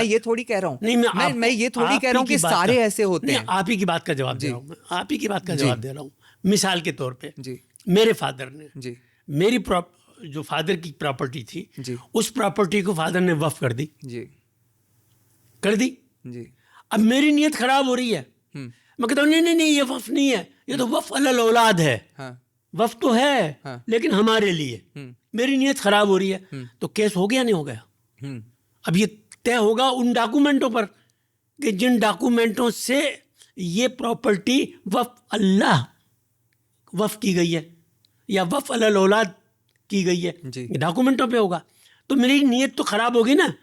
ये थोड़ी कह रहा हूँ, नहीं मैं ये थोड़ी कह रहा हूँ कि सारे ऐसे होते हैं। आप ही की बात का जवाब दे रहा हूँ, आप ही की बात का जवाब दे रहा हूँ। मिसाल के तौर पे जी मेरे फादर ने जी मेरी जो फादर की प्रॉपर्टी थी जी उस प्रॉपर्टी को फादर ने वक्फ कर दी जी जी। अब मेरी नीयत खराब हो रही है, मैं कहता हूँ नहीं नहीं नहीं ये वक्फ नहीं है, ये तो वक्फ अलल औलाद है। हाँ वक्फ तो है हाँ। लेकिन हमारे लिए। मेरी नीयत खराब हो रही है, तो केस हो गया नहीं हो गया? अब ये तय होगा उन डॉक्यूमेंटों पर कि जिन डॉक्यूमेंटों से ये प्रॉपर्टी वक्फ की गई है या वक्फ अलल औलाद की गई है, डॉक्यूमेंटों पे होगा। तो मेरी नीयत तो खराब होगी ना।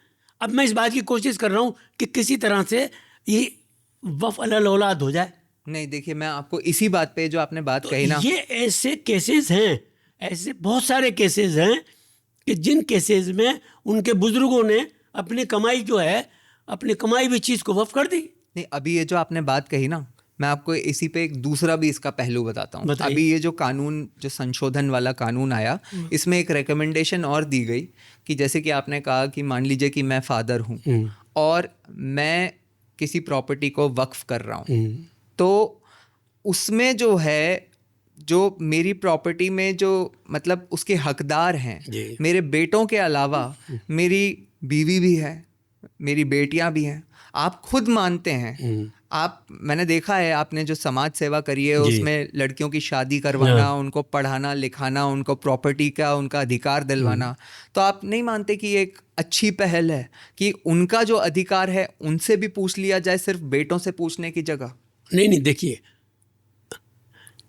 अब मैं इस बात की कोशिश कर रहा हूँ कि किसी तरह से ये वक्फ अलल औलाद हो जाए। नहीं देखिए मैं आपको इसी बात पे जो आपने बात कही ना, ये ऐसे केसेस हैं, ऐसे बहुत सारे केसेस हैं कि जिन केसेस में उनके बुजुर्गों ने अपनी कमाई जो है अपनी कमाई हुई चीज़ को वक्फ कर दी। नहीं अभी ये जो आपने बात कही ना, मैं आपको इसी पे एक दूसरा भी इसका पहलू बताता हूँ। अभी ये जो कानून जो संशोधन वाला कानून आया, इसमें एक रिकमेंडेशन और दी गई कि जैसे कि आपने कहा कि मान लीजिए कि मैं फादर हूँ और मैं किसी प्रॉपर्टी को वक्फ कर रहा हूँ, तो उसमें जो है जो मेरी प्रॉपर्टी में जो मतलब उसके हकदार हैं मेरे बेटों के अलावा मेरी बीवी भी है, मेरी बेटियां भी हैं। आप खुद मानते हैं, आप मैंने देखा है आपने जो समाज सेवा करी है उसमें लड़कियों की शादी करवाना, उनको पढ़ाना लिखाना, उनको प्रॉपर्टी का उनका अधिकार दिलवाना, तो आप नहीं मानते कि एक अच्छी पहल है कि उनका जो अधिकार है उनसे भी पूछ लिया जाए, सिर्फ बेटों से पूछने की जगह? नहीं देखिए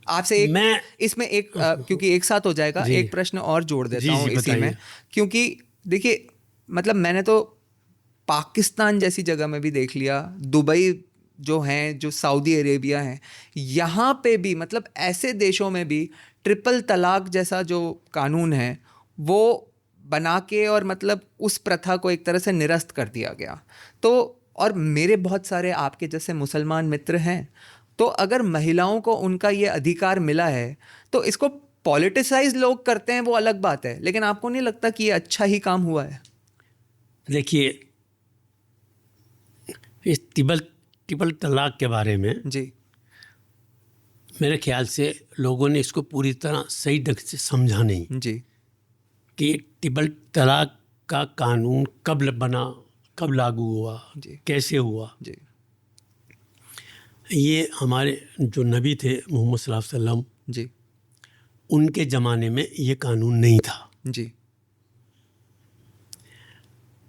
आपसे एक इसमें एक क्योंकि एक साथ हो जाएगा, एक प्रश्न और जोड़ देता हूँ इसी में, क्योंकि देखिए मतलब मैंने तो पाकिस्तान जैसी जगह में भी देख लिया, दुबई जो हैं, जो सऊदी अरेबिया हैं, यहाँ पे भी मतलब ऐसे देशों में भी ट्रिपल तलाक जैसा जो कानून है वो बना के और मतलब उस प्रथा को एक तरह से निरस्त कर दिया गया। तो और मेरे बहुत सारे आपके जैसे मुसलमान मित्र हैं, तो अगर महिलाओं को उनका ये अधिकार मिला है तो इसको पॉलिटिसाइज लोग करते हैं वो अलग बात है, लेकिन आपको नहीं लगता कि ये अच्छा ही काम हुआ है? देखिए इस ट्रिपल तलाक के बारे में जी मेरे ख्याल से लोगों ने इसको पूरी तरह सही ढंग से समझा नहीं जी कि ट्रिपल तलाक का कानून कब बना, कब लागू हुआ, कैसे हुआ। जी ये हमारे जो नबी थे मोहम्मद सल्लल्लाहु अलैहि वसल्लम जी, उनके ज़माने में ये कानून नहीं था जी,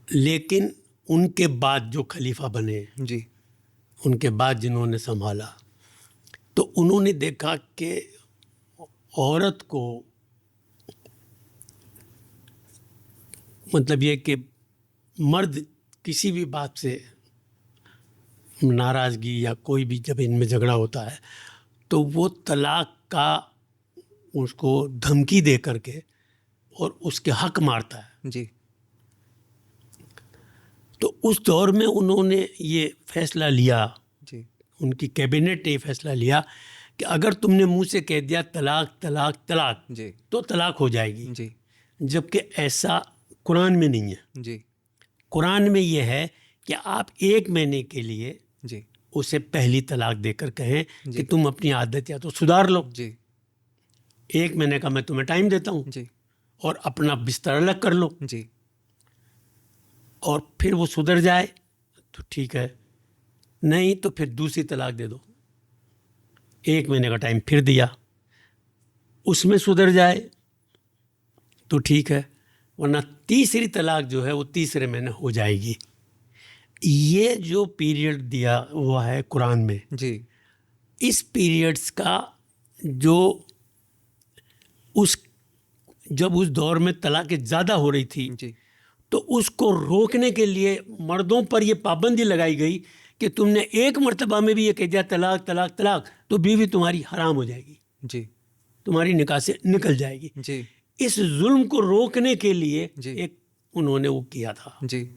लेकिन उनके बाद जो खलीफा बने जी, उनके बाद जिन्होंने संभाला, तो उन्होंने देखा कि औरत को मतलब ये कि मर्द किसी भी बात से नाराज़गी या कोई भी जब इनमें झगड़ा होता है तो वो तलाक का उसको धमकी दे करके और उसके हक मारता है। जी, तो उस दौर में उन्होंने ये फैसला लिया, जी, उनकी कैबिनेट ने ये फैसला लिया कि अगर तुमने मुंह से कह दिया तलाक तलाक तलाक जी, तो तलाक हो जाएगी, जी, जबकि ऐसा कुरान में नहीं है। जी, कुरान में ये है कि आप 1 महीने के लिए जी, उसे पहली तलाक देकर कहें कि तुम अपनी आदत या तो सुधार लो, जी, 1 महीने का मैं तुम्हें टाइम देता हूँ जी, और अपना बिस्तर अलग कर लो, जी, और फिर वो सुधर जाए तो ठीक है, नहीं तो फिर दूसरी तलाक दे दो, 1 महीने का टाइम फिर दिया, उसमें सुधर जाए तो ठीक है, वरना तीसरी तलाक जो है वो तीसरे महीने हो जाएगी। ये जो पीरियड दिया हुआ है कुरान में, जी इस पीरियड्स का जो जब उस दौर में तलाक़ें ज़्यादा हो रही थी, जी तो उसको रोकने के लिए मर्दों पर ये पाबंदी लगाई गई कि तुमने एक मर्तबा में भी ये कह दिया तलाक तलाक तलाक, तो बीवी तुम्हारी हराम हो जाएगी, जी तुम्हारी निकाह से निकल जाएगी। जी इस जुल्म को रोकने के लिए जी। एक उन्होंने वो किया था। जी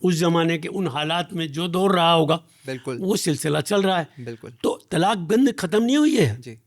उस ज़माने के उन हालात में जो दौर रहा होगा, बिल्कुल वो सिलसिला चल रहा है। बिल्कुल। तो तलाक बंद ख़त्म नहीं हुई है, जी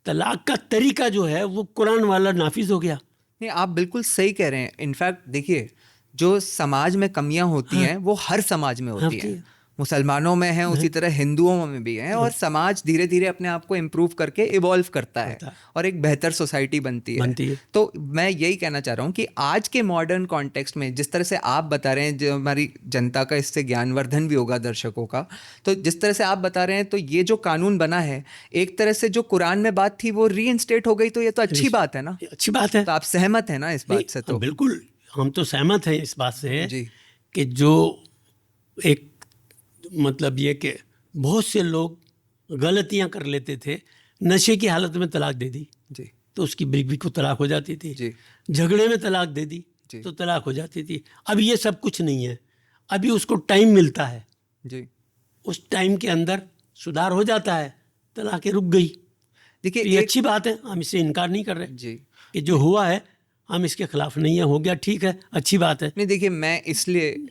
तलाक का तरीका जो है वो कुरान वाला नाफिज हो गया। नहीं, आप बिल्कुल सही कह रहे हैं। इनफैक्ट देखिए, जो समाज में कमियां होती हैं वो हर समाज में होती होती हैं। है। मुसलमानों में हैं, उसी तरह हिंदुओं में भी हैं, और समाज धीरे धीरे अपने आप को इम्प्रूव करके इवॉल्व करता है और एक बेहतर सोसाइटी बनती है। तो मैं यही कहना चाह रहा हूँ कि आज के मॉडर्न कॉन्टेक्स्ट में जिस तरह से आप बता रहे हैं, जो हमारी जनता का इससे ज्ञानवर्धन भी होगा, दर्शकों का, तो जिस तरह से आप बता रहे हैं, तो ये जो कानून बना है, एक तरह से जो कुरान में बात थी वो रीइंस्टेट हो गई, तो ये तो अच्छी बात है ना। अच्छी बात है। तो आप सहमत हैं ना इस बात से? तो बिल्कुल, हम तो सहमत हैं इस बात से जी कि जो एक मतलब ये कि बहुत से लोग गलतियां कर लेते थे, नशे की हालत में तलाक दे दी जी तो उसकी बीवी को तलाक हो जाती थी, जी झगड़े में तलाक दे दी जी तो तलाक हो जाती थी। अब ये सब कुछ नहीं है, अभी उसको टाइम मिलता है, जी। उस टाइम के अंदर सुधार हो जाता है, तलाकें रुक गई। देखिए, ये अच्छी बात है, हम इससे इनकार नहीं कर रहे जी कि जो हुआ है हम इसके खिलाफ नहीं है, हो गया ठीक है, अच्छी बात है। नहीं, देखिए, मैं इसलिए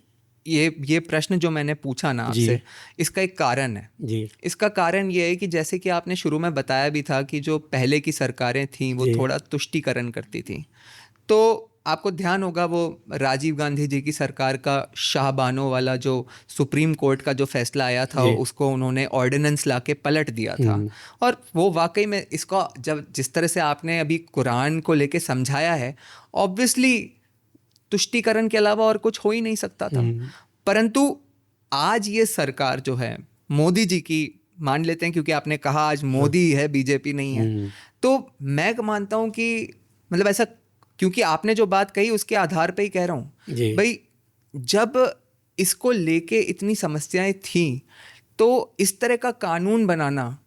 ये प्रश्न जो मैंने पूछा ना आपसे, इसका एक कारण है। जी इसका कारण ये है कि जैसे कि आपने शुरू में बताया भी था कि जो पहले की सरकारें थीं वो थोड़ा तुष्टीकरण करती थीं। तो आपको ध्यान होगा वो राजीव गांधी जी की सरकार का शाहबानो वाला जो सुप्रीम कोर्ट का जो फैसला आया था, उसको उन्होंने ऑर्डिनेंस लाके पलट दिया था। और वो वाकई में इसका जब जिस तरह से आपने अभी कुरान को लेके समझाया है, ऑब्वियसली तुष्टीकरण के अलावा और कुछ हो ही नहीं सकता था। परंतु आज ये सरकार जो है मोदी जी की, मान लेते हैं क्योंकि आपने कहा आज मोदी है, बीजेपी नहीं है, तो मैं मानता हूं कि मतलब ऐसा, क्योंकि आपने जो बात कही उसके आधार पे ही कह रहा हूं भाई, जब इसको लेके इतनी समस्याएं थी तो इस तरह का कानून बनाना,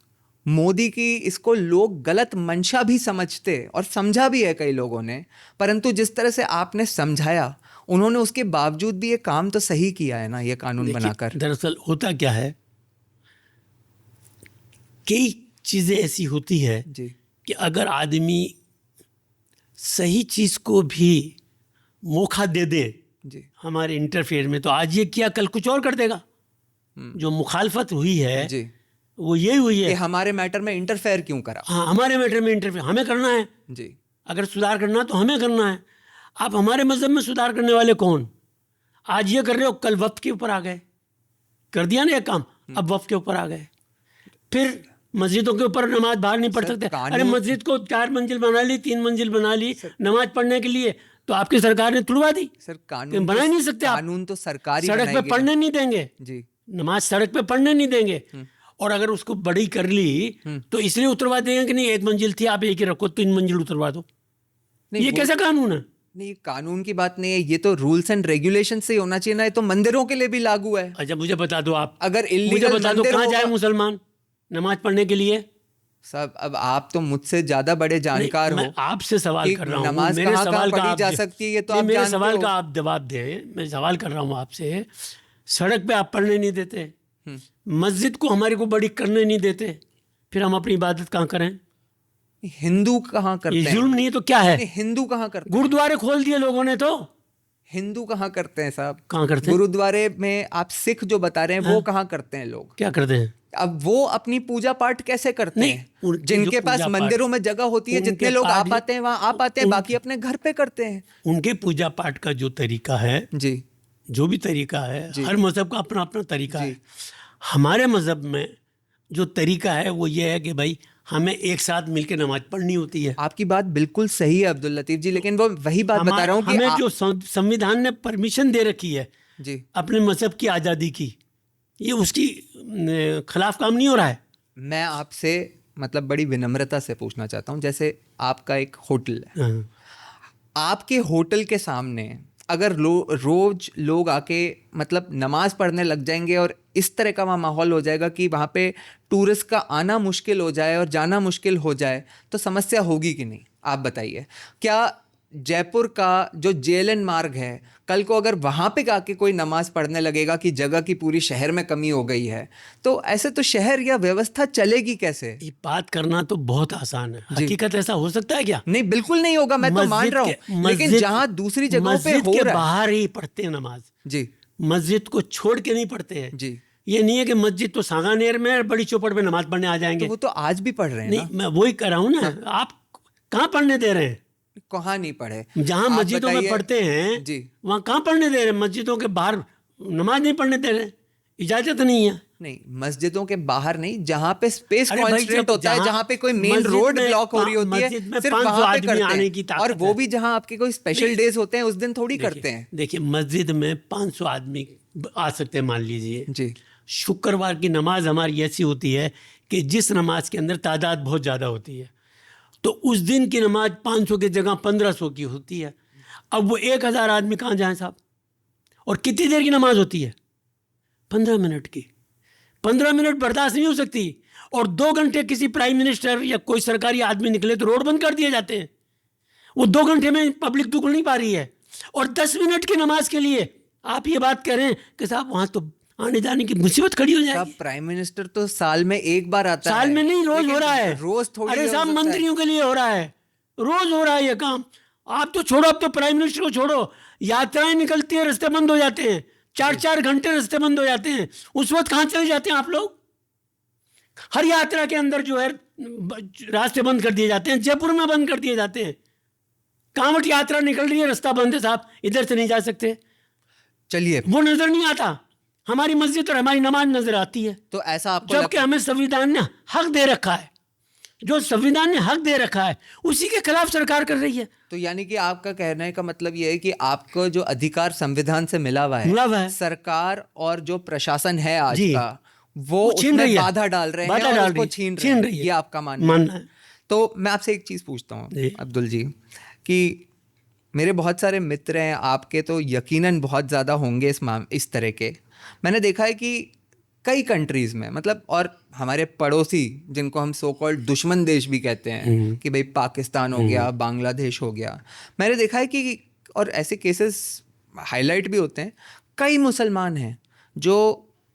मोदी की इसको लोग गलत मंशा भी समझते और समझा भी है कई लोगों ने, परंतु जिस तरह से आपने समझाया, उन्होंने उसके बावजूद भी ये काम तो सही किया है ना, ये कानून बनाकर। दरअसल होता क्या है, कई चीज़ें ऐसी होती है जी कि अगर आदमी सही चीज़ को भी मौका दे दे जी हमारे इंटरफेयर में, तो आज ये किया कल कुछ और कर देगा। जो मुखालफत हुई है जी वो यही हुई है कि हमारे मैटर में इंटरफेयर क्यों करा। हाँ, हमारे मैटर में इंटरफेयर हमें करना है। जी अगर सुधार करना है तो हमें करना है। आप हमारे मजहब में सुधार करने वाले कौन? आज ये कर रहे हो, कल वक्फ के ऊपर आ गए, कर दिया ना ये काम, अब वक्फ के ऊपर आ गए। फिर मस्जिदों के ऊपर नमाज बाहर नहीं पढ़ सकते। अरे मस्जिद को 4 मंजिल बना ली, 3 मंजिल बना ली नमाज पढ़ने के लिए, तो आपकी सरकार ने तुड़वा दी। सर, कानून बना ही नहीं सकते आप। कानून तो सरकार ही सड़क पे पढ़ने नहीं देंगे जी, नमाज, सड़क पे पढ़ने नहीं देंगे। और अगर उसको बड़ी कर ली तो इसलिए उतरवा देंगे कि नहीं, 1 मंजिल थी आप एक ही रखो, 3 मंजिल उतरवा दो। ये कैसा कानून है? नहीं, कानून की बात नहीं है, ये तो रूल्स एंड रेगुलेशन से ही होना चाहिए ना। ये तो मंदिरों के लिए भी लागू है। अच्छा मुझे बता दो, आप अगर मुझे इल्लीगल बता दो, मंदिर कहाँ जाए होगा- मुसलमान नमाज पढ़ने के लिए? सब, अब आप तो मुझसे ज्यादा बड़े जानकार हो। मैं आपसे सवाल कि कर रहा हूँ, नमाज मेरे कहाँ सवाल का पढ़ी आप जा सकती है, ये तो आप मेरे जानते सवाल हो। का आप जवाब दें। मैं सवाल कर रहा हूँ आपसे, सड़क पे आप पढ़ने नहीं देते, मस्जिद को हमारे को बड़ी करने नहीं देते, फिर हम अपनी इबादत कहाँ करें? हिंदू कहाँ करते ये हैं? जुल्म नहीं है तो क्या है? नहीं, हिंदू कहाँ करते हैं? गुरुद्वारे खोल दिए लोगों ने, तो हिंदू कहाँ करते हैं साहब? कहाँ करते हैं? गुरुद्वारे में आप सिख जो बता रहे हैं वो कहाँ करते हैं लोग? क्या करते हैं? अब वो अपनी पूजा पाठ कैसे करते नहीं, हैं? उनकी जिनके जो पास पूजा पाठ- मंदिरों में जगह होती है, उनके जितने लोग आ पाठ- पाते हैं वहां आ पाते हैं, बाकी अपने घर पे करते हैं। उनके पूजा पाठ का जो तरीका है, जी जो भी तरीका है, हर मजहब का अपना अपना तरीका जी। है। हमारे मजहब में जो तरीका है वो ये है कि भाई हमें एक साथ मिलकर नमाज पढ़नी होती है। आपकी बात बिल्कुल सही है अब्दुल लतीफ जी, लेकिन वो वही बात बता रहा हूँ कि हमें जो संविधान ने परमिशन दे रखी है जी अपने मजहब की आज़ादी की, ये उसकी खिलाफ काम नहीं हो रहा है। मैं आपसे मतलब बड़ी विनम्रता से पूछना चाहता हूँ, जैसे आपका एक होटल है, हाँ। आपके होटल के सामने अगर रोज लोग आके मतलब नमाज पढ़ने लग जाएंगे और इस तरह का वहाँ माहौल हो जाएगा कि वहाँ पे टूरिस्ट का आना मुश्किल हो जाए और जाना मुश्किल हो जाए, तो समस्या होगी कि नहीं? आप बताइए। क्या जयपुर का जो जेएलएन मार्ग है, कल को अगर वहाँ पे आके कोई नमाज पढ़ने लगेगा कि जगह की पूरी शहर में कमी हो गई है, तो ऐसे तो शहर या व्यवस्था चलेगी कैसे? ये बात करना तो बहुत आसान है, जी। हकीकत ऐसा हो सकता है क्या? नहीं, बिल्कुल नहीं होगा, मैं तो मान रहा हूँ, लेकिन जहाँ दूसरी जगहों पे मस्जिद हो के रहा है। बाहर ही पढ़ते हैं नमाज, जी मस्जिद को छोड़ के नहीं पढ़ते हैं। जी। ये नहीं है कि मस्जिद तो सांगानेर में है, बड़ी चौपड़ पे नमाज पढ़ने आ तो जाएंगे। वो तो आज भी पढ़ रहे हैं नहीं, ना। मैं वही कर रहा हूँ ना। आप कहाँ पढ़ने दे रहे हैं? कहाँ नहीं पढ़े? जहाँ आप मस्जिदों में बताइए। पढ़ते हैं जी। वहाँ कहाँ पढ़ने दे रहे हैं? मस्जिदों के बाहर नमाज नहीं पढ़ने दे रहे, इजाजत नहीं है। नहीं, मस्जिदों के बाहर नहीं, जहाँ पे स्पेस अरे भाई, कॉन्स्ट्रेंट जब होता है, जहाँ पे कोई मेन मस्जिद रोड में ब्लॉक हो रही होती है, मस्जिद में सिर्फ 500 वहाँ पे आदमी करते आने की हैं। ताकत और वो है। भी जहाँ आपके कोई स्पेशल डेज होते हैं उस दिन थोड़ी करते हैं। देखिए, मस्जिद में 500 आदमी आ सकते हैं मान लीजिए। जी शुक्रवार की नमाज हमारी ऐसी होती है कि जिस नमाज के अंदर तादाद बहुत ज़्यादा होती है, तो उस दिन की नमाज 500 की जगह 1500 की होती है। अब वो 1000 आदमी कहाँ जाएं साहब? और कितनी देर की नमाज होती है? 15 मिनट की। 15 मिनट बर्दाश्त नहीं हो सकती। और 2 घंटे किसी प्राइम मिनिस्टर या कोई सरकारी आदमी निकले तो रोड बंद कर दिए जाते हैं। वो 2 घंटे में पब्लिक दुख नहीं पा रही है। और 10 मिनट की नमाज के लिए आप ये बात करें कि साहब वहाँ तो आने जाने की मुसीबत खड़ी हो साहब, जाएगी। प्राइम मिनिस्टर तो साल में एक बार आता है। साल में नहीं, रोज लेकिन हो रहा है। रोज थोड़ी अरे हो साहब, सकता है। मंत्रियों के लिए हो रहा है, रोज हो रहा है ये काम। आप तो छोड़ो, अब तो प्राइम मिनिस्टर को छोड़ो, यात्राएं निकलती है, रास्ते बंद हो जाते हैं, 4-4 घंटे रास्ते बंद हो जाते हैं। उस वक्त कहाँ चले जाते हैं आप लोग? हर यात्रा के अंदर जो है रास्ते बंद कर दिए जाते हैं। जयपुर में बंद कर दिए जाते हैं। कांवट यात्रा निकल रही है, रास्ता बंद है साहब, इधर से नहीं जा सकते। चलिए, वो नजर नहीं आता। हमारी मस्जिद और हमारी नमाज नजर आती है। तो ऐसा आपको जबकि हमें संविधान ने हक दे रखा है, जो संविधान ने हक दे रखा है उसी के खिलाफ सरकार कर रही है। तो यानी कि आपका कहने का मतलब ये है कि आपको जो अधिकार संविधान से मिला हुआ है, सरकार और जो प्रशासन है आज जी, का, वो छीन रही उसमें है, बाधा डाल रहे हैं बाधा और डाल उसको रही, छीन रही है। है। ये आपका मानना है। है। तो मैं आपसे एक चीज़ पूछता हूँ जी। अब्दुल जी, कि मेरे बहुत सारे मित्र हैं, आपके तो यकीनन बहुत ज़्यादा होंगे इस तरह के। मैंने देखा है कि कई कंट्रीज़ में, मतलब, और हमारे पड़ोसी जिनको हम सो कॉल्ड दुश्मन देश भी कहते हैं, कि भाई पाकिस्तान हो गया, बांग्लादेश हो गया, मैंने देखा है कि, और ऐसे केसेस हाईलाइट भी होते हैं, कई मुसलमान हैं जो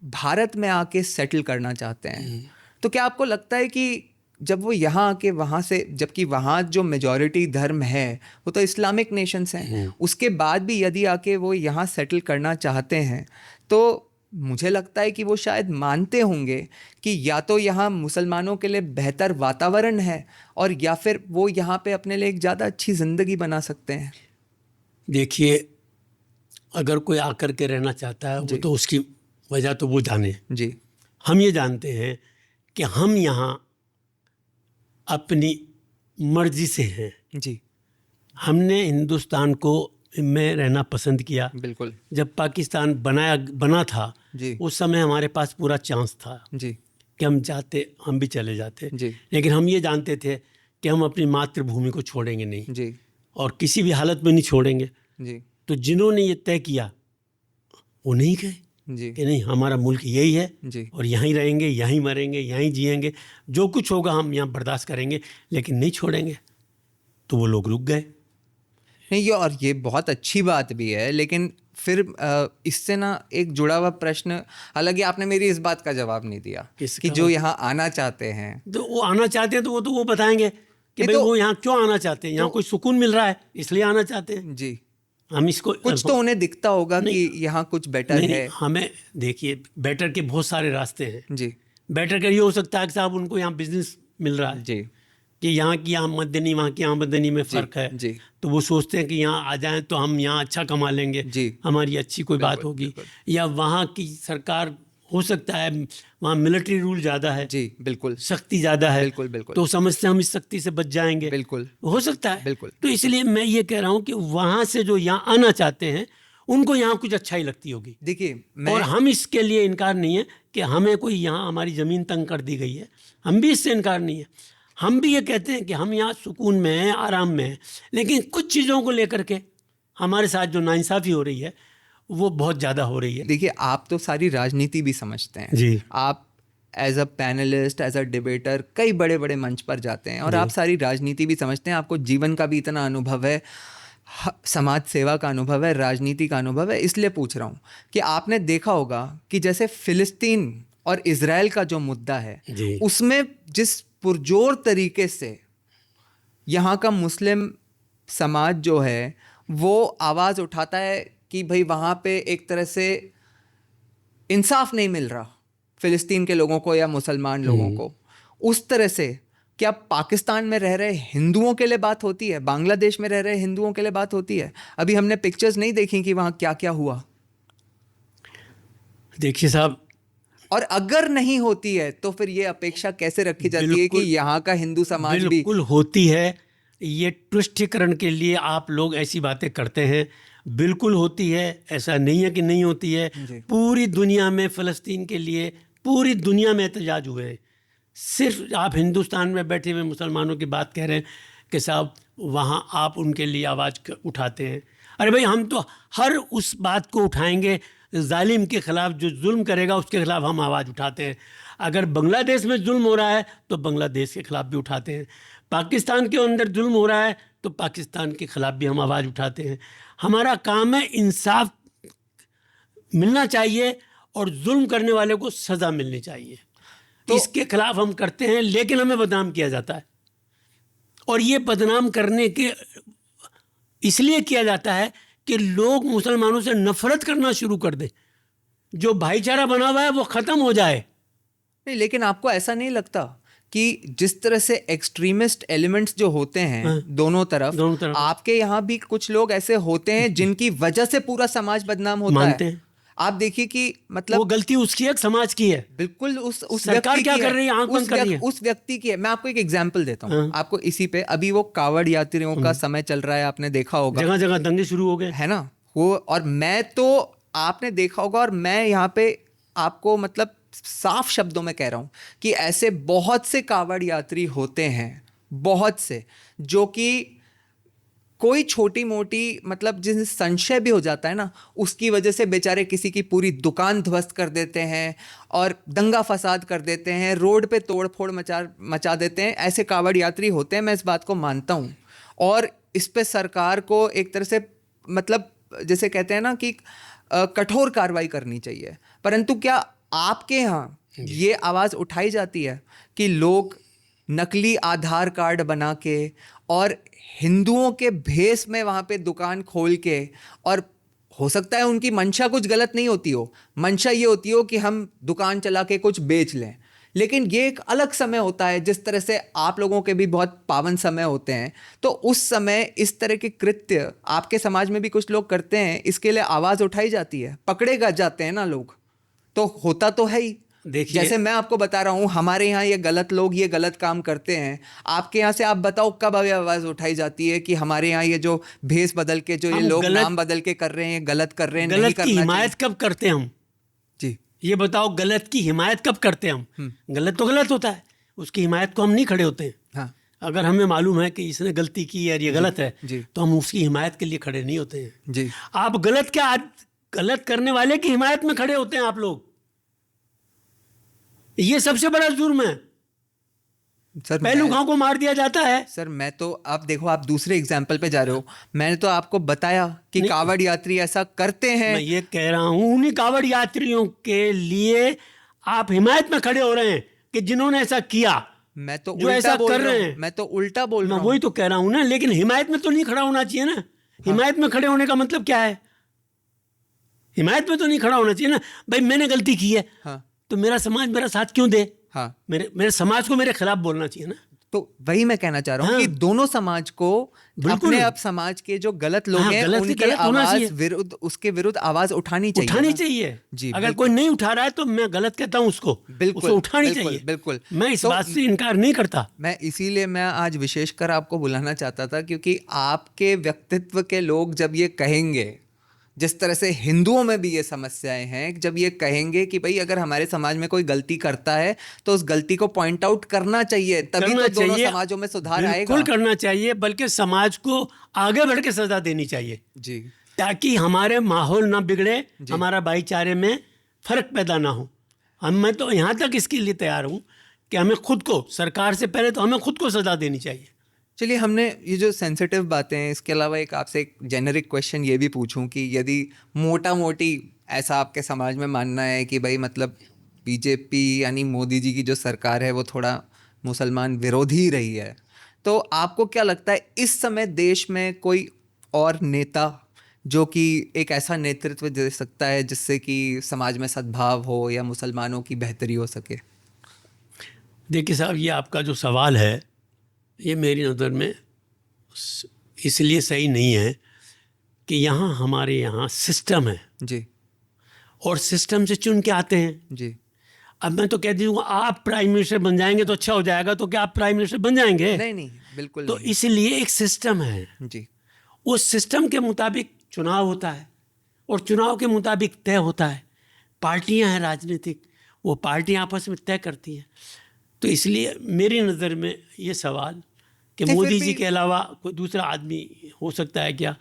भारत में आके सेटल करना चाहते हैं। तो क्या आपको लगता है कि जब वो यहाँ आके वहाँ से, जबकि वहाँ जो मेजॉरिटी धर्म है वो तो इस्लामिक नेशंस हैं, उसके बाद भी यदि आके वो यहाँ सेटल करना चाहते हैं, तो मुझे लगता है कि वो शायद मानते होंगे कि या तो यहाँ मुसलमानों के लिए बेहतर वातावरण है, और या फिर वो यहाँ पे अपने लिए एक ज़्यादा अच्छी ज़िंदगी बना सकते हैं। देखिए, अगर कोई आकर के रहना चाहता है, वो तो उसकी वजह तो वो जाने। जी। हम ये जानते हैं कि हम यहाँ अपनी मर्जी से हैं। जी हमने हिंदुस्तान को में रहना पसंद किया। बिल्कुल। जब पाकिस्तान बना था जी। उस समय हमारे पास पूरा चांस था जी कि हम चाहते हम भी चले जाते। जी। लेकिन हम ये जानते थे कि हम अपनी मातृभूमि को छोड़ेंगे नहीं, जी और किसी भी हालत में नहीं छोड़ेंगे। जी तो जिन्होंने ये तय किया वो नहीं गए जी कि नहीं, हमारा मुल्क यही है जी और यहीं रहेंगे, यहीं मरेंगे, यहीं जिएंगे, जो कुछ होगा हम यहाँ बर्दाश्त करेंगे, लेकिन नहीं छोड़ेंगे। तो वो लोग रुक गए। नहीं, ये और ये बहुत अच्छी बात भी है, लेकिन फिर इससे ना एक जुड़ा हुआ प्रश्न, हालांकि आपने मेरी इस बात का जवाब नहीं दिया कि जो यहाँ आना चाहते हैं, तो वो आना चाहते हैं तो वो बताएंगे कि भाई वो यहाँ क्यों आना चाहते हैं। यहाँ कोई सुकून मिल रहा है इसलिए आना चाहते हैं। जी, हम इसको कुछ तो उन्हें दिखता होगा कि यहाँ कुछ बेटर है। हमें देखिए, बेटर के बहुत सारे रास्ते हैं। जी। बेटर का ये हो सकता है कि साहब उनको यहाँ बिजनेस मिल रहा है, जी। कि यहाँ की आमदनी वहाँ की आमदनी में फ़र्क है। जी। तो वो सोचते हैं कि यहाँ आ जाएं तो हम यहाँ अच्छा कमा लेंगे, जी। हमारी अच्छी कोई बात होगी। या वहाँ की सरकार, हो सकता है वहाँ मिलिट्री रूल ज़्यादा है। जी बिल्कुल। सख्ती ज़्यादा है। बिल्कुल बिल्कुल। तो समझते हैं हम इस सख्ती से बच जाएंगे। बिल्कुल हो सकता है। बिल्कुल। तो इसलिए मैं ये कह रहा हूँ कि वहाँ से जो यहाँ आना चाहते हैं उनको यहाँ कुछ अच्छाई लगती होगी। देखिए और हम इसके लिए इनकार नहीं है कि हमें कोई यहाँ हमारी ज़मीन तंग कर दी गई है, हम भी इससे इनकार नहीं है। हम भी ये कहते हैं कि हम यहाँ सुकून में हैं, आराम में हैं, लेकिन कुछ चीज़ों को लेकर के हमारे साथ जो नाइंसाफ़ी हो रही है वो बहुत ज़्यादा हो रही है। देखिए आप तो सारी राजनीति भी समझते हैं जी। आप as a panelist, as a debater कई बड़े बड़े मंच पर जाते हैं और आप सारी राजनीति भी समझते हैं, आपको जीवन का भी इतना अनुभव है, समाज सेवा का अनुभव है, राजनीति का अनुभव है। इसलिए पूछ रहा हूँ कि आपने देखा होगा कि जैसे फ़िलिस्तीन और इज़राइल का जो मुद्दा है जी। उसमें जिस पुरजोर तरीके से यहाँ का मुस्लिम समाज जो है वो आवाज़ उठाता है कि भाई वहाँ पे एक तरह से इंसाफ नहीं मिल रहा फ़िलिस्तीन के लोगों को या मुसलमान लोगों को, उस तरह से क्या पाकिस्तान में रह रहे हिंदुओं के लिए बात होती है, बांग्लादेश में रह रहे हिंदुओं के लिए बात होती है? अभी हमने पिक्चर्स नहीं देखी कि वहाँ क्या क्या हुआ। देखिए साहब, और अगर नहीं होती है तो फिर ये अपेक्षा कैसे रखी जाती है कि यहाँ का हिंदू समाज भी? बिल्कुल होती है। ये तुष्टीकरण के लिए आप लोग ऐसी बातें करते हैं, बिल्कुल होती है, ऐसा नहीं है कि नहीं होती है। पूरी दुनिया में फ़लस्तीन के लिए पूरी दुनिया में एहतजाज हुए हैं। सिर्फ आप हिंदुस्तान में बैठे हुए मुसलमानों की बात कह रहे हैं कि साहब वहाँ आप उनके लिए आवाज़ उठाते हैं। अरे भाई हम तो हर उस बात को उठाएंगे, जालिम के ख़िलाफ़ जो जुल्म करेगा उसके ख़िलाफ़ हम आवाज़ उठाते हैं। अगर बांग्लादेश में जुल्म हो रहा है तो बांग्लादेश के ख़िलाफ़ भी उठाते हैं। पाकिस्तान के अंदर जुल्म हो रहा है तो पाकिस्तान के ख़िलाफ़ भी हम आवाज़ उठाते हैं। हमारा काम है इंसाफ मिलना चाहिए और जुल्म करने वाले को सज़ा मिलनी चाहिए। तो इसके खिलाफ हम करते हैं, लेकिन हमें बदनाम किया जाता है। और ये बदनाम करने के इसलिए किया जाता है कि लोग मुसलमानों से नफरत करना शुरू कर दें, जो भाईचारा बना हुआ है वो ख़त्म हो जाए। नहीं, लेकिन आपको ऐसा नहीं लगता कि जिस तरह से एक्सट्रीमिस्ट एलिमेंट्स जो होते हैं दोनों तरफ, आपके यहाँ भी कुछ लोग ऐसे होते हैं जिनकी वजह से पूरा समाज बदनाम होता है? आप देखिए कि मतलब वो गलती उसकी है, समाज की है। बिल्कुल उस सरकार क्या कर रही है, आंख बंद कर रही है। उस व्यक्ति की है। मैं आपको एक एग्जांपल देता हूँ आपको इसी पे। अभी वो कावड़ यात्रियों का समय चल रहा है, आपने देखा होगा, जगह जगह दंगे शुरू हो गए, है ना वो। और मैं तो आपने देखा होगा, और मैं यहाँ पे आपको मतलब साफ शब्दों में कह रहा हूँ कि ऐसे बहुत से कावड़ यात्री होते हैं, बहुत से, जो कि कोई छोटी मोटी मतलब जिन संशय भी हो जाता है ना, उसकी वजह से बेचारे किसी की पूरी दुकान ध्वस्त कर देते हैं और दंगा फसाद कर देते हैं, रोड पे तोड़ फोड़ मचा देते हैं। ऐसे कावड़ यात्री होते हैं, मैं इस बात को मानता हूँ। और इस पे सरकार को एक तरह से मतलब जैसे कहते हैं ना कि कठोर कार्रवाई करनी चाहिए। परंतु क्या आपके यहाँ ये आवाज़ उठाई जाती है कि लोग नकली आधार कार्ड बना के और हिंदुओं के भेष में वहाँ पे दुकान खोल के, और हो सकता है उनकी मंशा कुछ गलत नहीं होती हो, मंशा ये होती हो कि हम दुकान चला के कुछ बेच लें, लेकिन ये एक अलग समय होता है, जिस तरह से आप लोगों के भी बहुत पावन समय होते हैं। तो उस समय इस तरह के कृत्य आपके समाज में भी कुछ लोग करते हैं, इसके लिए आवाज़ उठाई जाती है, पकड़े जाते हैं ना लोग, तो होता तो है ही। देखिए, जैसे मैं आपको बता रहा हूँ हमारे यहाँ ये गलत लोग ये गलत काम करते हैं, आपके यहाँ से आप बताओ कब आवाज़ उठाई जाती है कि हमारे यहाँ ये जो भेष बदल के जो ये लोग नाम बदल के कर रहे हैं, गलत कर रहे हैं, नहीं करना चाहिए। गलत की हिमायत कब करते हैं हम? जी ये बताओ, गलत की हिमायत कब करते हैं हम? गलत तो गलत होता है, उसकी हिमायत को हम नहीं खड़े होते हैं। हाँ। अगर हमें मालूम है कि इसने गलती की है और ये गलत है, तो हम उसकी हिमायत के लिए खड़े नहीं होते हैं। जी। आप गलत करने वाले की हिमायत में खड़े होते हैं आप लोग। ये सबसे बड़ा जुर्म है। सर पहलुओं को मार दिया जाता है। सर मैं तो, आप देखो आप दूसरे एग्जाम्पल पे जा रहे हो, मैंने तो आपको बताया कि कावड़ यात्री ऐसा करते हैं। मैं ये कह रहा हूँ उन्हीं कावड़ यात्रियों के लिए आप हिमायत में खड़े हो रहे हैं कि जिन्होंने ऐसा किया। मैं तो जो ऐसा कर रहे हैं, मैं तो उल्टा बोल रहा हूँ। वही तो कह रहा हूँ ना, लेकिन हिमायत में तो नहीं खड़ा होना चाहिए ना। हिमायत में खड़े होने का मतलब क्या है? हिमायत में तो नहीं खड़ा होना चाहिए ना। भाई मैंने गलती की है, हाँ, तो मेरा समाज मेरा साथ क्यों दे? हाँ, मेरे समाज को मेरे खिलाफ बोलना चाहिए ना। तो वही मैं कहना चाह रहा हूँ कि दोनों समाज को अपने अब समाज के जो गलत लोग हैं उनके आवाज विरुद्ध, उसके विरुद्ध आवाज उठानी चाहिए। जी, अगर कोई नहीं उठा रहा है तो मैं गलत कहता हूँ उसको, बिल्कुल उठानी चाहिए। बिल्कुल, मैं इस बात से इनकार नहीं करता। मैं इसीलिए मैं आज विशेषकर आपको बुलाना चाहता था, क्योंकि आपके व्यक्तित्व के लोग जब ये कहेंगे, जिस तरह से हिंदुओं में भी ये समस्याएं हैं, जब ये कहेंगे कि भाई अगर हमारे समाज में कोई गलती करता है तो उस गलती को पॉइंट आउट करना चाहिए, तभी करना तो दोनों चाहिए, समाजों में सुधार बिल्कुल आएगा। करना चाहिए, बल्कि समाज को आगे बढ़ के सजा देनी चाहिए जी ताकि हमारे माहौल ना बिगड़े, हमारा भाईचारे में फर्क पैदा ना हो। मैं तो यहाँ तक इसके लिए तैयार हूँ कि हमें खुद को, सरकार से पहले तो हमें खुद को सजा देनी चाहिए। चलिए, हमने ये जो सेंसिटिव बातें हैं, इसके अलावा एक आपसे एक जेनरिक क्वेश्चन ये भी पूछूं कि यदि मोटा मोटी ऐसा आपके समाज में मानना है कि भाई मतलब बीजेपी यानी मोदी जी की जो सरकार है वो थोड़ा मुसलमान विरोधी रही है, तो आपको क्या लगता है इस समय देश में कोई और नेता जो कि एक ऐसा नेतृत्व दे सकता है जिससे कि समाज में सद्भाव हो या मुसलमानों की बेहतरी हो सके? देखिए साहब, ये आपका जो सवाल है ये मेरी नज़र में इसलिए सही नहीं है कि यहाँ हमारे यहाँ सिस्टम है जी और सिस्टम से चुन के आते हैं। जी अब मैं तो कह दूँगा आप प्राइम मिनिस्टर बन जाएंगे तो अच्छा हो जाएगा, तो क्या आप प्राइम मिनिस्टर बन जाएंगे? नहीं नहीं, बिल्कुल तो नहीं। इसलिए एक सिस्टम है, जी उस सिस्टम के मुताबिक चुनाव होता है और चुनाव के मुताबिक तय होता है। पार्टियां हैं राजनीतिक, वो पार्टियां आपस में तय करती हैं। तो इसलिए मेरी नज़र में ये सवाल कि नहीं, मोदी फिर जी भी- के अलावा कोई दूसरा आदमी हो सकता है क्या?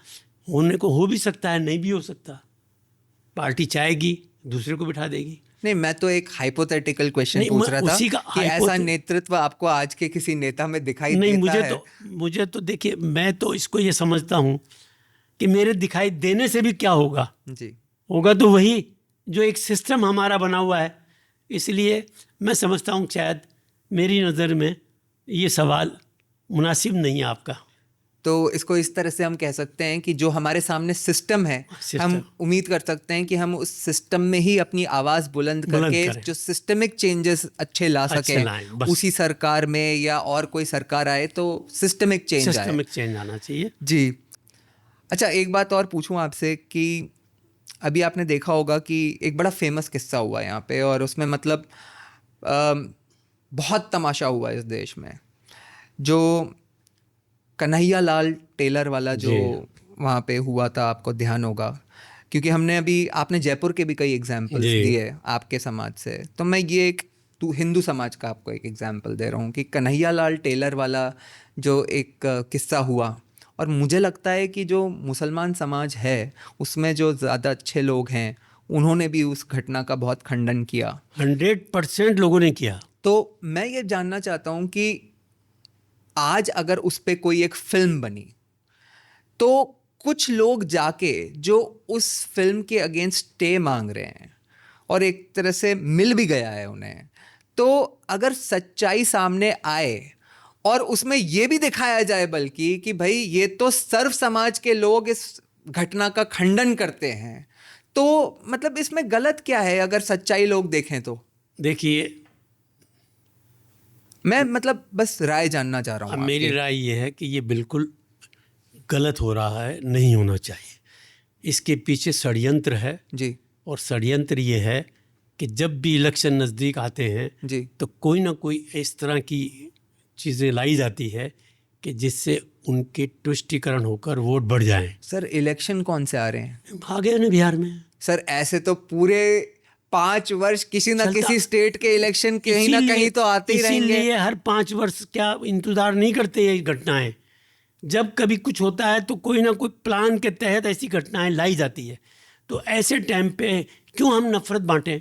होने को हो भी सकता है, नहीं भी हो सकता। पार्टी चाहेगी दूसरे को बिठा देगी। नहीं, मैं तो एक हाइपोथेटिकल क्वेश्चन नहीं, पूछ मैं रहा था उसी का कि ऐसा hypothet- नेतृत्व आपको आज के किसी नेता में दिखाई नहीं, देता मुझे तो देखिए, मैं तो इसको ये समझता हूँ कि मेरे दिखाई देने से भी क्या होगा? जी होगा तो वही जो एक सिस्टम हमारा बना हुआ है। इसलिए मैं समझता हूँ शायद मेरी नज़र में ये सवाल मुनासिब नहीं है आपका। तो इसको इस तरह से हम कह सकते हैं कि जो हमारे सामने सिस्टम है, हम उम्मीद कर सकते हैं कि हम उस सिस्टम में ही अपनी आवाज़ बुलंद करके करें। जो सिस्टमिक चेंजेस अच्छे ला अच्छे लाएं, सकें, बस। उसी सरकार में या और कोई सरकार आए तो सिस्टमिक चेंज आए। सिस्टमिक चेंज आना चाहिए। जी। अच्छा, एक बात और पूछूं आपसे कि अभी आपने देखा होगा कि एक बड़ा फेमस किस्सा हुआ यहाँ पे, और उसमें मतलब बहुत तमाशा हुआ इस देश में। जो कन्हैया लाल टेलर वाला जो वहाँ पे हुआ था, आपको ध्यान होगा, क्योंकि हमने अभी, आपने जयपुर के भी कई एग्जाम्पल्स दिए आपके समाज से, तो मैं ये एक हिंदू समाज का आपको एक एग्जाम्पल दे रहा हूँ कि कन्हैया लाल टेलर वाला जो एक किस्सा हुआ, और मुझे लगता है कि जो मुसलमान समाज है उसमें जो ज़्यादा अच्छे लोग हैं उन्होंने भी उस घटना का बहुत खंडन किया। 100% लोगों ने किया। तो मैं ये जानना चाहता हूँ कि आज अगर उस पे कोई एक फिल्म बनी तो कुछ लोग जाके जो उस फिल्म के अगेंस्ट स्टे मांग रहे हैं, और एक तरह से मिल भी गया है उन्हें, तो अगर सच्चाई सामने आए और उसमें ये भी दिखाया जाए बल्कि कि भाई ये तो सर्व समाज के लोग इस घटना का खंडन करते हैं, तो मतलब इसमें गलत क्या है अगर सच्चाई लोग देखें तो? देखिए, मैं मतलब बस राय जानना चाह रहा हूँ। अब मेरी राय ये है कि ये बिल्कुल गलत हो रहा है, नहीं होना चाहिए। इसके पीछे षड्यंत्र है जी और षड्यंत्र ये है कि जब भी इलेक्शन नज़दीक आते हैं जी तो कोई ना कोई इस तरह की चीज़ें लाई जाती है कि जिससे उनके तुष्टीकरण होकर वोट बढ़ जाएं। सर, इलेक्शन कौन से आ रहे हैं? आ गए ना बिहार में। सर, ऐसे तो पूरे 5 वर्ष किसी ना किसी स्टेट के इलेक्शन कहीं ना कहीं तो आते ही रहेंगे। इसीलिए हर 5 वर्ष क्या इंतजार नहीं करते ये घटनाएं? जब कभी कुछ होता है तो कोई ना कोई प्लान के तहत ऐसी घटनाएं लाई जाती है। तो ऐसे टाइम पे क्यों हम नफरत बांटें?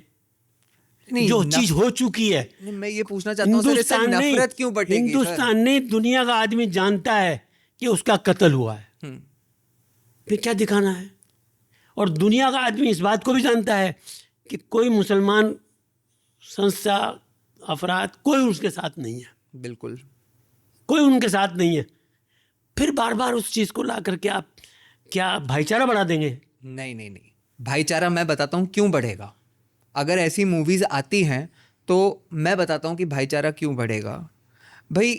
नहीं, जो चीज हो चुकी है। नहीं, मैं ये पूछना चाहता हूँ सर, इससे नफरत क्यों बढ़ेगी? हिंदुस्तान नहीं, दुनिया का आदमी जानता है कि उसका कत्ल हुआ है, फिर क्या दिखाना है? और दुनिया का आदमी इस बात को भी जानता है कि कोई मुसलमान संस्था, अफराद, कोई उसके साथ नहीं है। बिल्कुल, कोई उनके साथ नहीं है। फिर बार बार उस चीज़ को ला करके आप क्या भाईचारा बढ़ा देंगे? नहीं नहीं नहीं, भाईचारा मैं बताता हूँ क्यों बढ़ेगा। अगर ऐसी मूवीज़ आती हैं तो मैं बताता हूँ कि भाईचारा क्यों बढ़ेगा। भाई,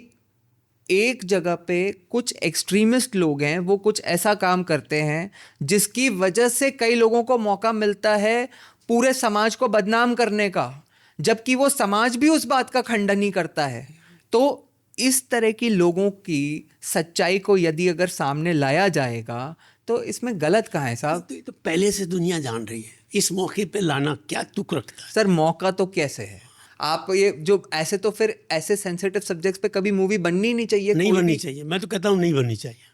एक जगह पे कुछ एक्सट्रीमिस्ट लोग हैं, वो कुछ ऐसा काम करते हैं जिसकी वजह से कई लोगों को मौका मिलता है पूरे समाज को बदनाम करने का, जबकि वो समाज भी उस बात का खंडन ही करता है। तो इस तरह की लोगों की सच्चाई को यदि अगर सामने लाया जाएगा तो इसमें गलत कहाँ है साहब? तो ये तो पहले से दुनिया जान रही है, इस मौके पे लाना क्या तुक रखता है? सर मौका तो कैसे है? आप ये जो ऐसे, तो फिर ऐसे सेंसिटिव सब्जेक्ट्स पे कभी मूवी बननी ही नहीं चाहिए, नहीं कोई बननी भी। चाहिए, मैं तो कहता हूँ नहीं बननी चाहिए।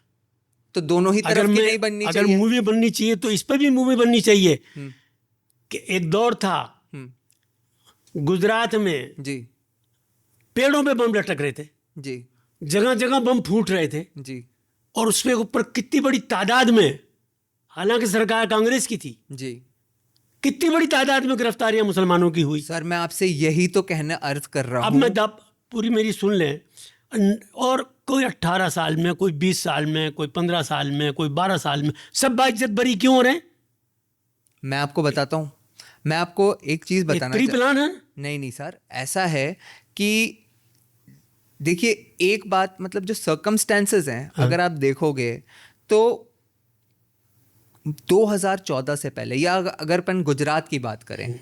तो दोनों ही तरफ की नहीं बननी अगर चाहिए। मूवी बननी चाहिए तो इस पर भी मूवी बननी चाहिए हम्म, कि एक दौर था हम्म, गुजरात में जी, पेड़ों पे बम लटक रहे थे, जी, जगह जगह बम फूट रहे थे, जी, और उसके ऊपर कितनी बड़ी तादाद में, हालांकि सरकार कांग्रेस की थी, जी। कितनी बड़ी तादाद में गिरफ्तारियां मुसलमानों की हुई। सर मैं आपसे यही तो कहने अर्ज कर रहा अब हूँ। मैं पूरी मेरी सुन लें। और कोई 18 साल में, कोई 20 साल में, कोई 15 साल में, कोई 12 साल में, सब बाइज्जत बरी क्यों हो रहे हैं? मैं आपको बताता हूँ, मैं आपको एक चीज़ ये बताना प्री प्लान है। नहीं नहीं सर, ऐसा है कि देखिए, एक बात, मतलब जो सर्कमस्टेंसेस हैं, हाँ। अगर आप देखोगे तो 2014 से पहले, या अगर अपन गुजरात की बात करें,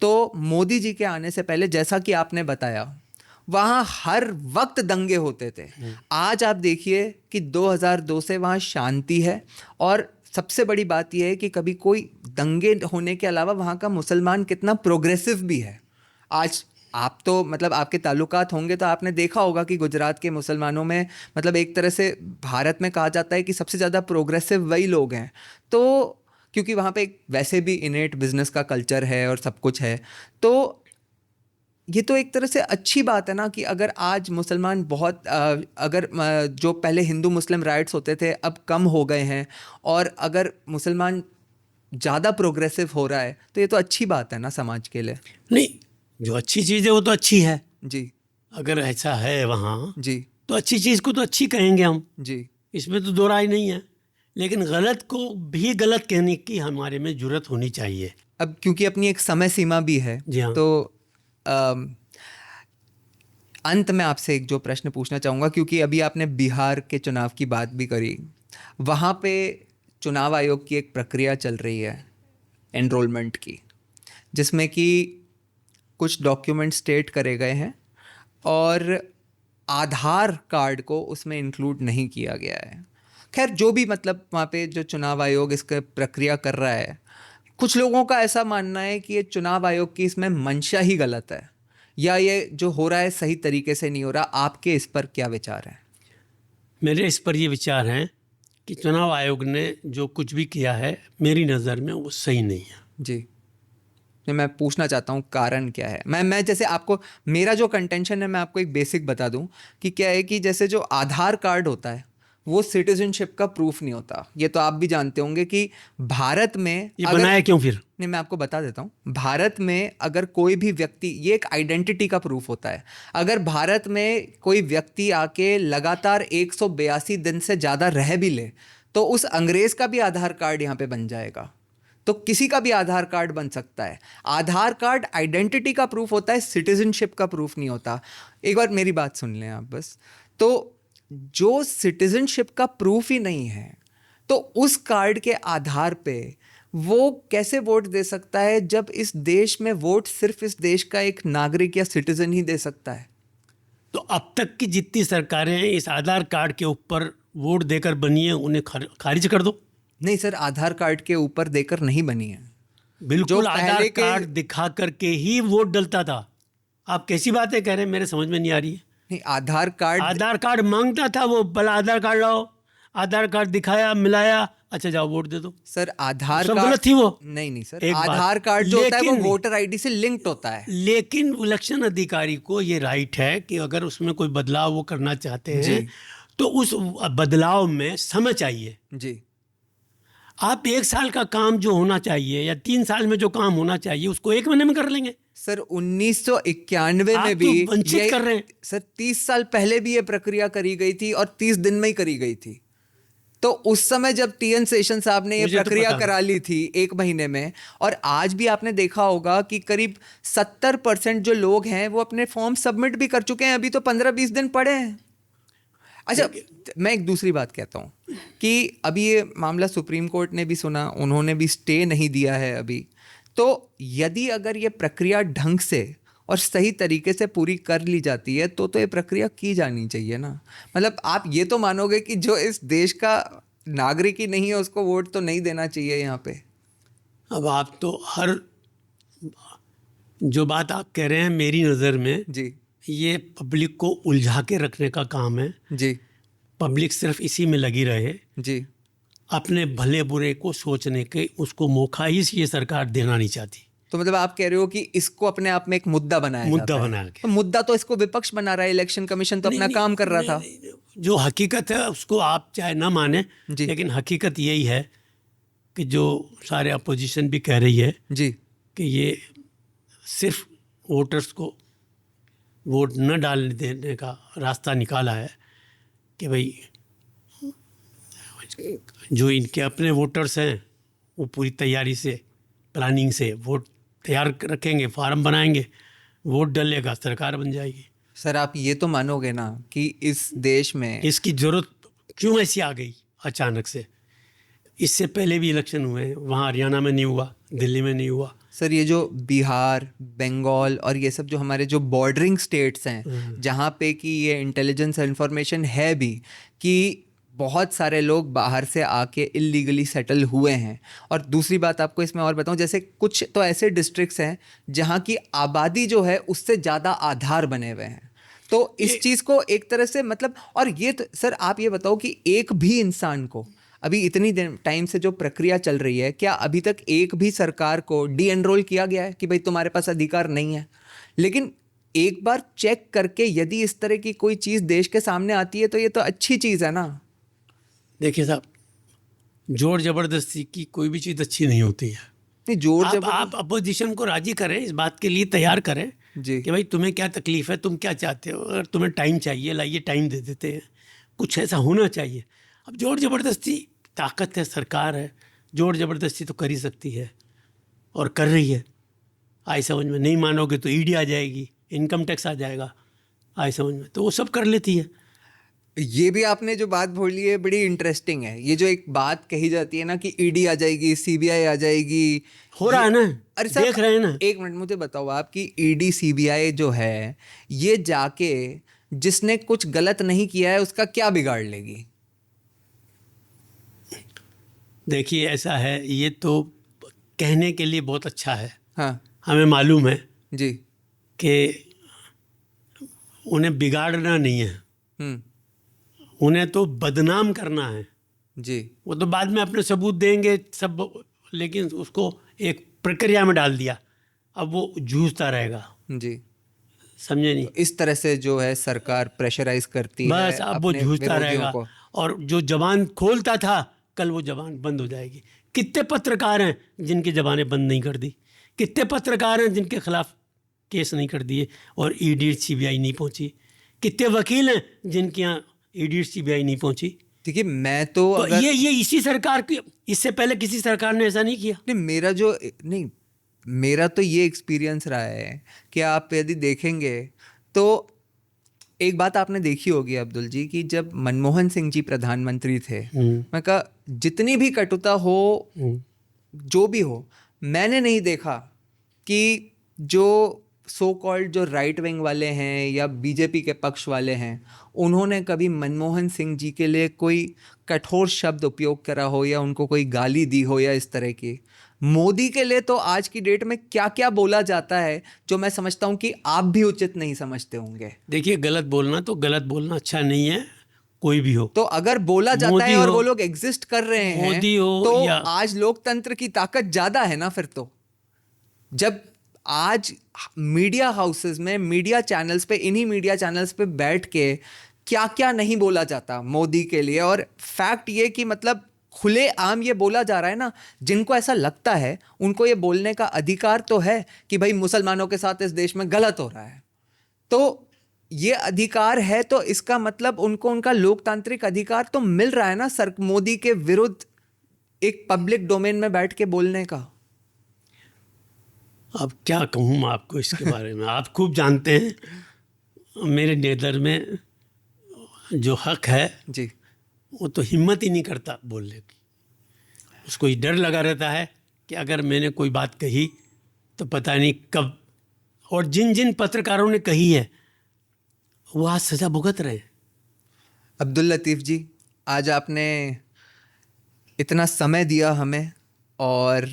तो मोदी जी के आने से पहले, जैसा कि आपने बताया, वहाँ हर वक्त दंगे होते थे। आज आप देखिए कि 2002 से वहाँ शांति है, और सबसे बड़ी बात यह है कि कभी कोई दंगे होने के अलावा वहाँ का मुसलमान कितना प्रोग्रेसिव भी है। आज आप तो, मतलब आपके ताल्लुकात होंगे तो आपने देखा होगा कि गुजरात के मुसलमानों में, मतलब एक तरह से भारत में कहा जाता है कि सबसे ज़्यादा प्रोग्रेसिव वही लोग हैं। तो क्योंकि वहाँ पे एक वैसे भी इनेट बिजनेस का कल्चर है और सब कुछ है, तो ये तो एक तरह से अच्छी बात है ना कि अगर आज मुसलमान बहुत अगर जो पहले हिंदू मुस्लिम राइट्स होते थे अब कम हो गए हैं, और अगर मुसलमान ज़्यादा प्रोग्रेसिव हो रहा है, तो ये तो अच्छी बात है ना समाज के लिए। नहीं, जो अच्छी चीज़ है वो तो अच्छी है। जी, अगर ऐसा है वहाँ, जी, तो अच्छी चीज़ को तो अच्छी कहेंगे हम, जी, इसमें तो दो राय नहीं है। लेकिन गलत को भी गलत कहने की हमारे में जुर्रत होनी चाहिए। अब क्योंकि अपनी एक समय सीमा भी है, जी हाँ। तो अंत में आपसे एक जो प्रश्न पूछना चाहूँगा, क्योंकि अभी आपने बिहार के चुनाव की बात भी करी, वहाँ पे चुनाव आयोग की एक प्रक्रिया चल रही है एनरोलमेंट की, जिसमें कि कुछ डॉक्यूमेंट स्टेट करे गए हैं और आधार कार्ड को उसमें इंक्लूड नहीं किया गया है। खैर जो भी, मतलब वहाँ पे जो चुनाव आयोग इसका प्रक्रिया कर रहा है, कुछ लोगों का ऐसा मानना है कि ये चुनाव आयोग की इसमें मंशा ही गलत है, या ये जो हो रहा है सही तरीके से नहीं हो रहा। आपके इस पर क्या विचार है? मेरे इस पर ये विचार हैं कि चुनाव आयोग ने जो कुछ भी किया है, मेरी नज़र में वो सही नहीं है। जी, तो मैं पूछना चाहता हूँ कारण क्या है। मैं जैसे आपको, मेरा जो कंटेंशन है, मैं आपको एक बेसिक बता दूँ कि क्या है कि जैसे जो आधार कार्ड होता है वो सिटीजनशिप का प्रूफ नहीं होता। ये तो आप भी जानते होंगे कि भारत में ये अगर, बनाया क्यों फिर? नहीं मैं आपको बता देता हूँ, भारत में अगर कोई भी व्यक्ति, ये एक आइडेंटिटी का प्रूफ होता है। अगर भारत में कोई व्यक्ति आके लगातार 182 दिन से ज़्यादा रह भी ले, तो उस अंग्रेज़ का भी आधार कार्ड यहाँ पे बन जाएगा। तो किसी का भी आधार कार्ड बन सकता है। आधार कार्ड आइडेंटिटी का प्रूफ होता है, सिटीजनशिप का प्रूफ नहीं होता। एक बार मेरी बात सुन लें आप बस। तो जो सिटीजनशिप का प्रूफ ही नहीं है, तो उस कार्ड के आधार पे वो कैसे वोट दे सकता है, जब इस देश में वोट सिर्फ इस देश का एक नागरिक या सिटीजन ही दे सकता है? तो अब तक की जितनी सरकारें इस आधार कार्ड के ऊपर वोट देकर बनी है, उन्हें खारिज कर दो। नहीं सर, आधार कार्ड के ऊपर देकर नहीं बनी है। बिल्कुल, जो आधार पहले के, कार्ड दिखा करके ही वोट डलता था। आप कैसी बातें कह रहे हैं, मेरे समझ में नहीं आ रही है। नहीं आधार कार्ड, आधार कार्ड मांगता था वो, भला आधार कार्ड लाओ, आधार कार्ड दिखाया, मिलाया, अच्छा जाओ वोट दे दो। सर आधार सब कार्ड गलत थी वो। नहीं नहीं सर, एक बात, आधार कार्ड जो होता है वो लेकिन वोटर आईडी से लिंक्ड होता है। लेकिन इलेक्शन अधिकारी को ये राइट है कि अगर उसमें कोई बदलाव वो करना चाहते हैं, जी, तो उस बदलाव में समय चाहिए। जी, आप 1 साल का काम जो होना चाहिए या 3 साल में जो काम होना चाहिए, उसको 1 महीने में कर लेंगे। सर 1991 आप में तो भी वंचित कर रहे हैं। सर 30 साल पहले भी ये प्रक्रिया करी गई थी, और 30 दिन में ही करी गई थी। तो उस समय जब टीएन शेषन साहब ने ये मुझे तो प्रक्रिया पता करा ली थी 1 महीने में, और आज भी आपने देखा होगा कि करीब 70% जो लोग हैं वो अपने फॉर्म सबमिट भी कर चुके हैं, अभी तो 15-20 दिन पड़े हैं। अच्छा, मैं एक दूसरी बात कहता हूँ कि अभी ये मामला सुप्रीम कोर्ट ने भी सुना, उन्होंने भी स्टे नहीं दिया है अभी। तो यदि अगर ये प्रक्रिया ढंग से और सही तरीके से पूरी कर ली जाती है, तो ये प्रक्रिया की जानी चाहिए ना। मतलब आप ये तो मानोगे कि जो इस देश का नागरिक ही नहीं है उसको वोट तो नहीं देना चाहिए यहाँ पे। अब आप तो हर जो बात आप कह रहे हैं मेरी नज़र में जी ये पब्लिक को उलझा के रखने का काम है। जी पब्लिक सिर्फ इसी में लगी रहे, जी। अपने भले बुरे को सोचने के उसको मौका ही ये सरकार देना नहीं चाहती। तो मतलब आप कह रहे हो कि इसको अपने आप में एक मुद्दा बनाया मुद्दा जाता है। बना के। तो मुद्दा तो इसको विपक्ष बना रहा है, इलेक्शन कमीशन तो अपना काम कर रहा था। जो हकीकत है उसको आप चाहे ना माने, जी। लेकिन हकीकत यही है कि जो सारे अपोजिशन भी कह रही है जी कि ये सिर्फ वोटर्स को वोट न डालने देने का रास्ता निकाला है कि भाई जो इनके अपने वोटर्स हैं वो पूरी तैयारी से, प्लानिंग से वोट तैयार रखेंगे, फार्म बनाएंगे, वोट डलेगा, सरकार बन जाएगी। सर आप ये तो मानोगे ना कि इस देश में इसकी ज़रूरत क्यों ऐसी आ गई अचानक से? इससे पहले भी इलेक्शन हुए हैं, वहाँ हरियाणा में नहीं हुआ, दिल्ली में नहीं हुआ। सर ये जो बिहार, बंगाल और ये सब जो हमारे जो बॉर्डरिंग स्टेट्स हैं जहाँ पे कि ये इंटेलिजेंस इन्फॉर्मेशन है भी कि बहुत सारे लोग बाहर से आके इलीगली सेटल हुए हैं। और दूसरी बात आपको इसमें और बताऊं, जैसे कुछ तो ऐसे डिस्ट्रिक्ट्स हैं जहाँ की आबादी जो है उससे ज़्यादा आधार बने हुए हैं। तो इस चीज़ को एक तरह से मतलब, और ये तो सर आप ये बताओ कि एक भी इंसान को अभी इतनी टाइम से जो प्रक्रिया चल रही है, क्या अभी तक एक भी सरकार को डी एनरोल किया गया है कि भाई तुम्हारे पास अधिकार नहीं है? लेकिन एक बार चेक करके यदि इस तरह की कोई चीज़ देश के सामने आती है तो ये तो अच्छी चीज़ है ना। देखिए साहब, जोर जबरदस्ती की कोई भी चीज़ अच्छी नहीं होती है। नहीं जोर आप अपोजिशन को राजी करें, इस बात के लिए तैयार करें जी कि भाई तुम्हें क्या तकलीफ है, तुम क्या चाहते हो, अगर तुम्हें टाइम चाहिए लाइए, टाइम दे देते हैं। कुछ ऐसा होना चाहिए। अब जोर जबरदस्ती, ताकत है, सरकार है, जोर जबरदस्ती तो कर ही सकती है और कर रही है। आए समझ में, नहीं मानोगे तो ईडी आ जाएगी, इनकम टैक्स आ जाएगा, आए समझ में, तो वो सब कर लेती है। ये भी आपने जो बात बोली है बड़ी इंटरेस्टिंग है। ये जो एक बात कही जाती है ना कि ईडी आ जाएगी, सीबीआई आ जाएगी, हो रहा है ना, अरे सर देख रहे हैं ना। एक मिनट मुझे बताओ आप कि ईडी सीबीआई जो है ये जाके जिसने कुछ गलत नहीं किया है उसका क्या बिगाड़ लेगी? देखिए ऐसा है, ये तो कहने के लिए बहुत अच्छा है। हाँ हमें मालूम है जी। कि उन्हें बिगाड़ना नहीं है, हम्म। उन्हें तो बदनाम करना है। जी वो तो बाद में अपने सबूत देंगे सब, लेकिन उसको एक प्रक्रिया में डाल दिया, अब वो जूझता रहेगा। जी। समझे नहीं? तो इस तरह से जो है सरकार प्रेशराइज करती है बस अब वो अपने जूझता विरोधियों रहेगा को। और जो जबान खोलता था कल वो जबान बंद हो जाएगी। कितने पत्रकार हैं जिनकी जबानें बंद नहीं कर दी, कितने पत्रकार हैं जिनके खिलाफ केस नहीं कर दिए और ईडी सीबीआई नहीं पहुंची, कितने वकील हैं जिनके यहाँ ईडी सीबीआई नहीं पहुंची। देखिए मैं तो अगर ये इसी सरकार की, इससे पहले किसी सरकार ने ऐसा नहीं किया। नहीं मेरा तो ये एक्सपीरियंस रहा है कि आप यदि देखेंगे तो एक बात आपने देखी होगी अब्दुल जी कि जब मनमोहन सिंह जी प्रधानमंत्री थे, मैं कहा जितनी भी कटुता हो जो भी हो, मैंने नहीं देखा कि जो सो कॉल्ड जो राइट विंग वाले हैं या बीजेपी के पक्ष वाले हैं उन्होंने कभी मनमोहन सिंह जी के लिए कोई कठोर शब्द उपयोग करा हो या उनको कोई गाली दी हो या इस तरह की। मोदी के लिए तो आज की डेट में क्या क्या बोला जाता है जो मैं समझता हूं कि आप भी उचित नहीं समझते होंगे। देखिए गलत बोलना अच्छा नहीं है, कोई भी हो। तो अगर बोला जाता है और वो लोग एग्जिस्ट कर रहे हैं मोदी हो तो या आज लोकतंत्र की ताकत ज्यादा है ना फिर तो। जब आज मीडिया हाउसेस में, मीडिया चैनल्स पे, इन्हीं मीडिया चैनल्स पे बैठ के क्या क्या नहीं बोला जाता मोदी के लिए, और फैक्ट ये कि मतलब खुले आम ये बोला जा रहा है ना, जिनको ऐसा लगता है उनको ये बोलने का अधिकार तो है कि भाई मुसलमानों के साथ इस देश में गलत हो रहा है, तो ये अधिकार है तो इसका मतलब उनको उनका लोकतांत्रिक अधिकार तो मिल रहा है ना सर मोदी के विरुद्ध एक पब्लिक डोमेन में बैठ के बोलने का। अब क्या कहूँ मैं आपको इसके बारे में, आप खूब जानते हैं मेरे नेदर में जो हक है जी, वो तो हिम्मत ही नहीं करता बोलने की। उसको ये डर लगा रहता है कि अगर मैंने कोई बात कही तो पता नहीं कब, और जिन जिन पत्रकारों ने कही है वो आज सजा भुगत रहे हैं। अब्दुल लतीफ़ जी, आज आपने इतना समय दिया हमें, और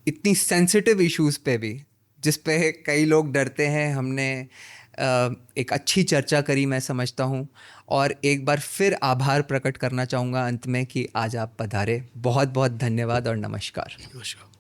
इतनी सेंसिटिव इश्यूज़ पे भी, जिस पे कई लोग डरते हैं, हमने एक अच्छी चर्चा करी मैं समझता हूँ। और एक बार फिर आभार प्रकट करना चाहूँगा अंत में कि आज आप पधारे। बहुत बहुत धन्यवाद और नमस्कार। नमस्कार।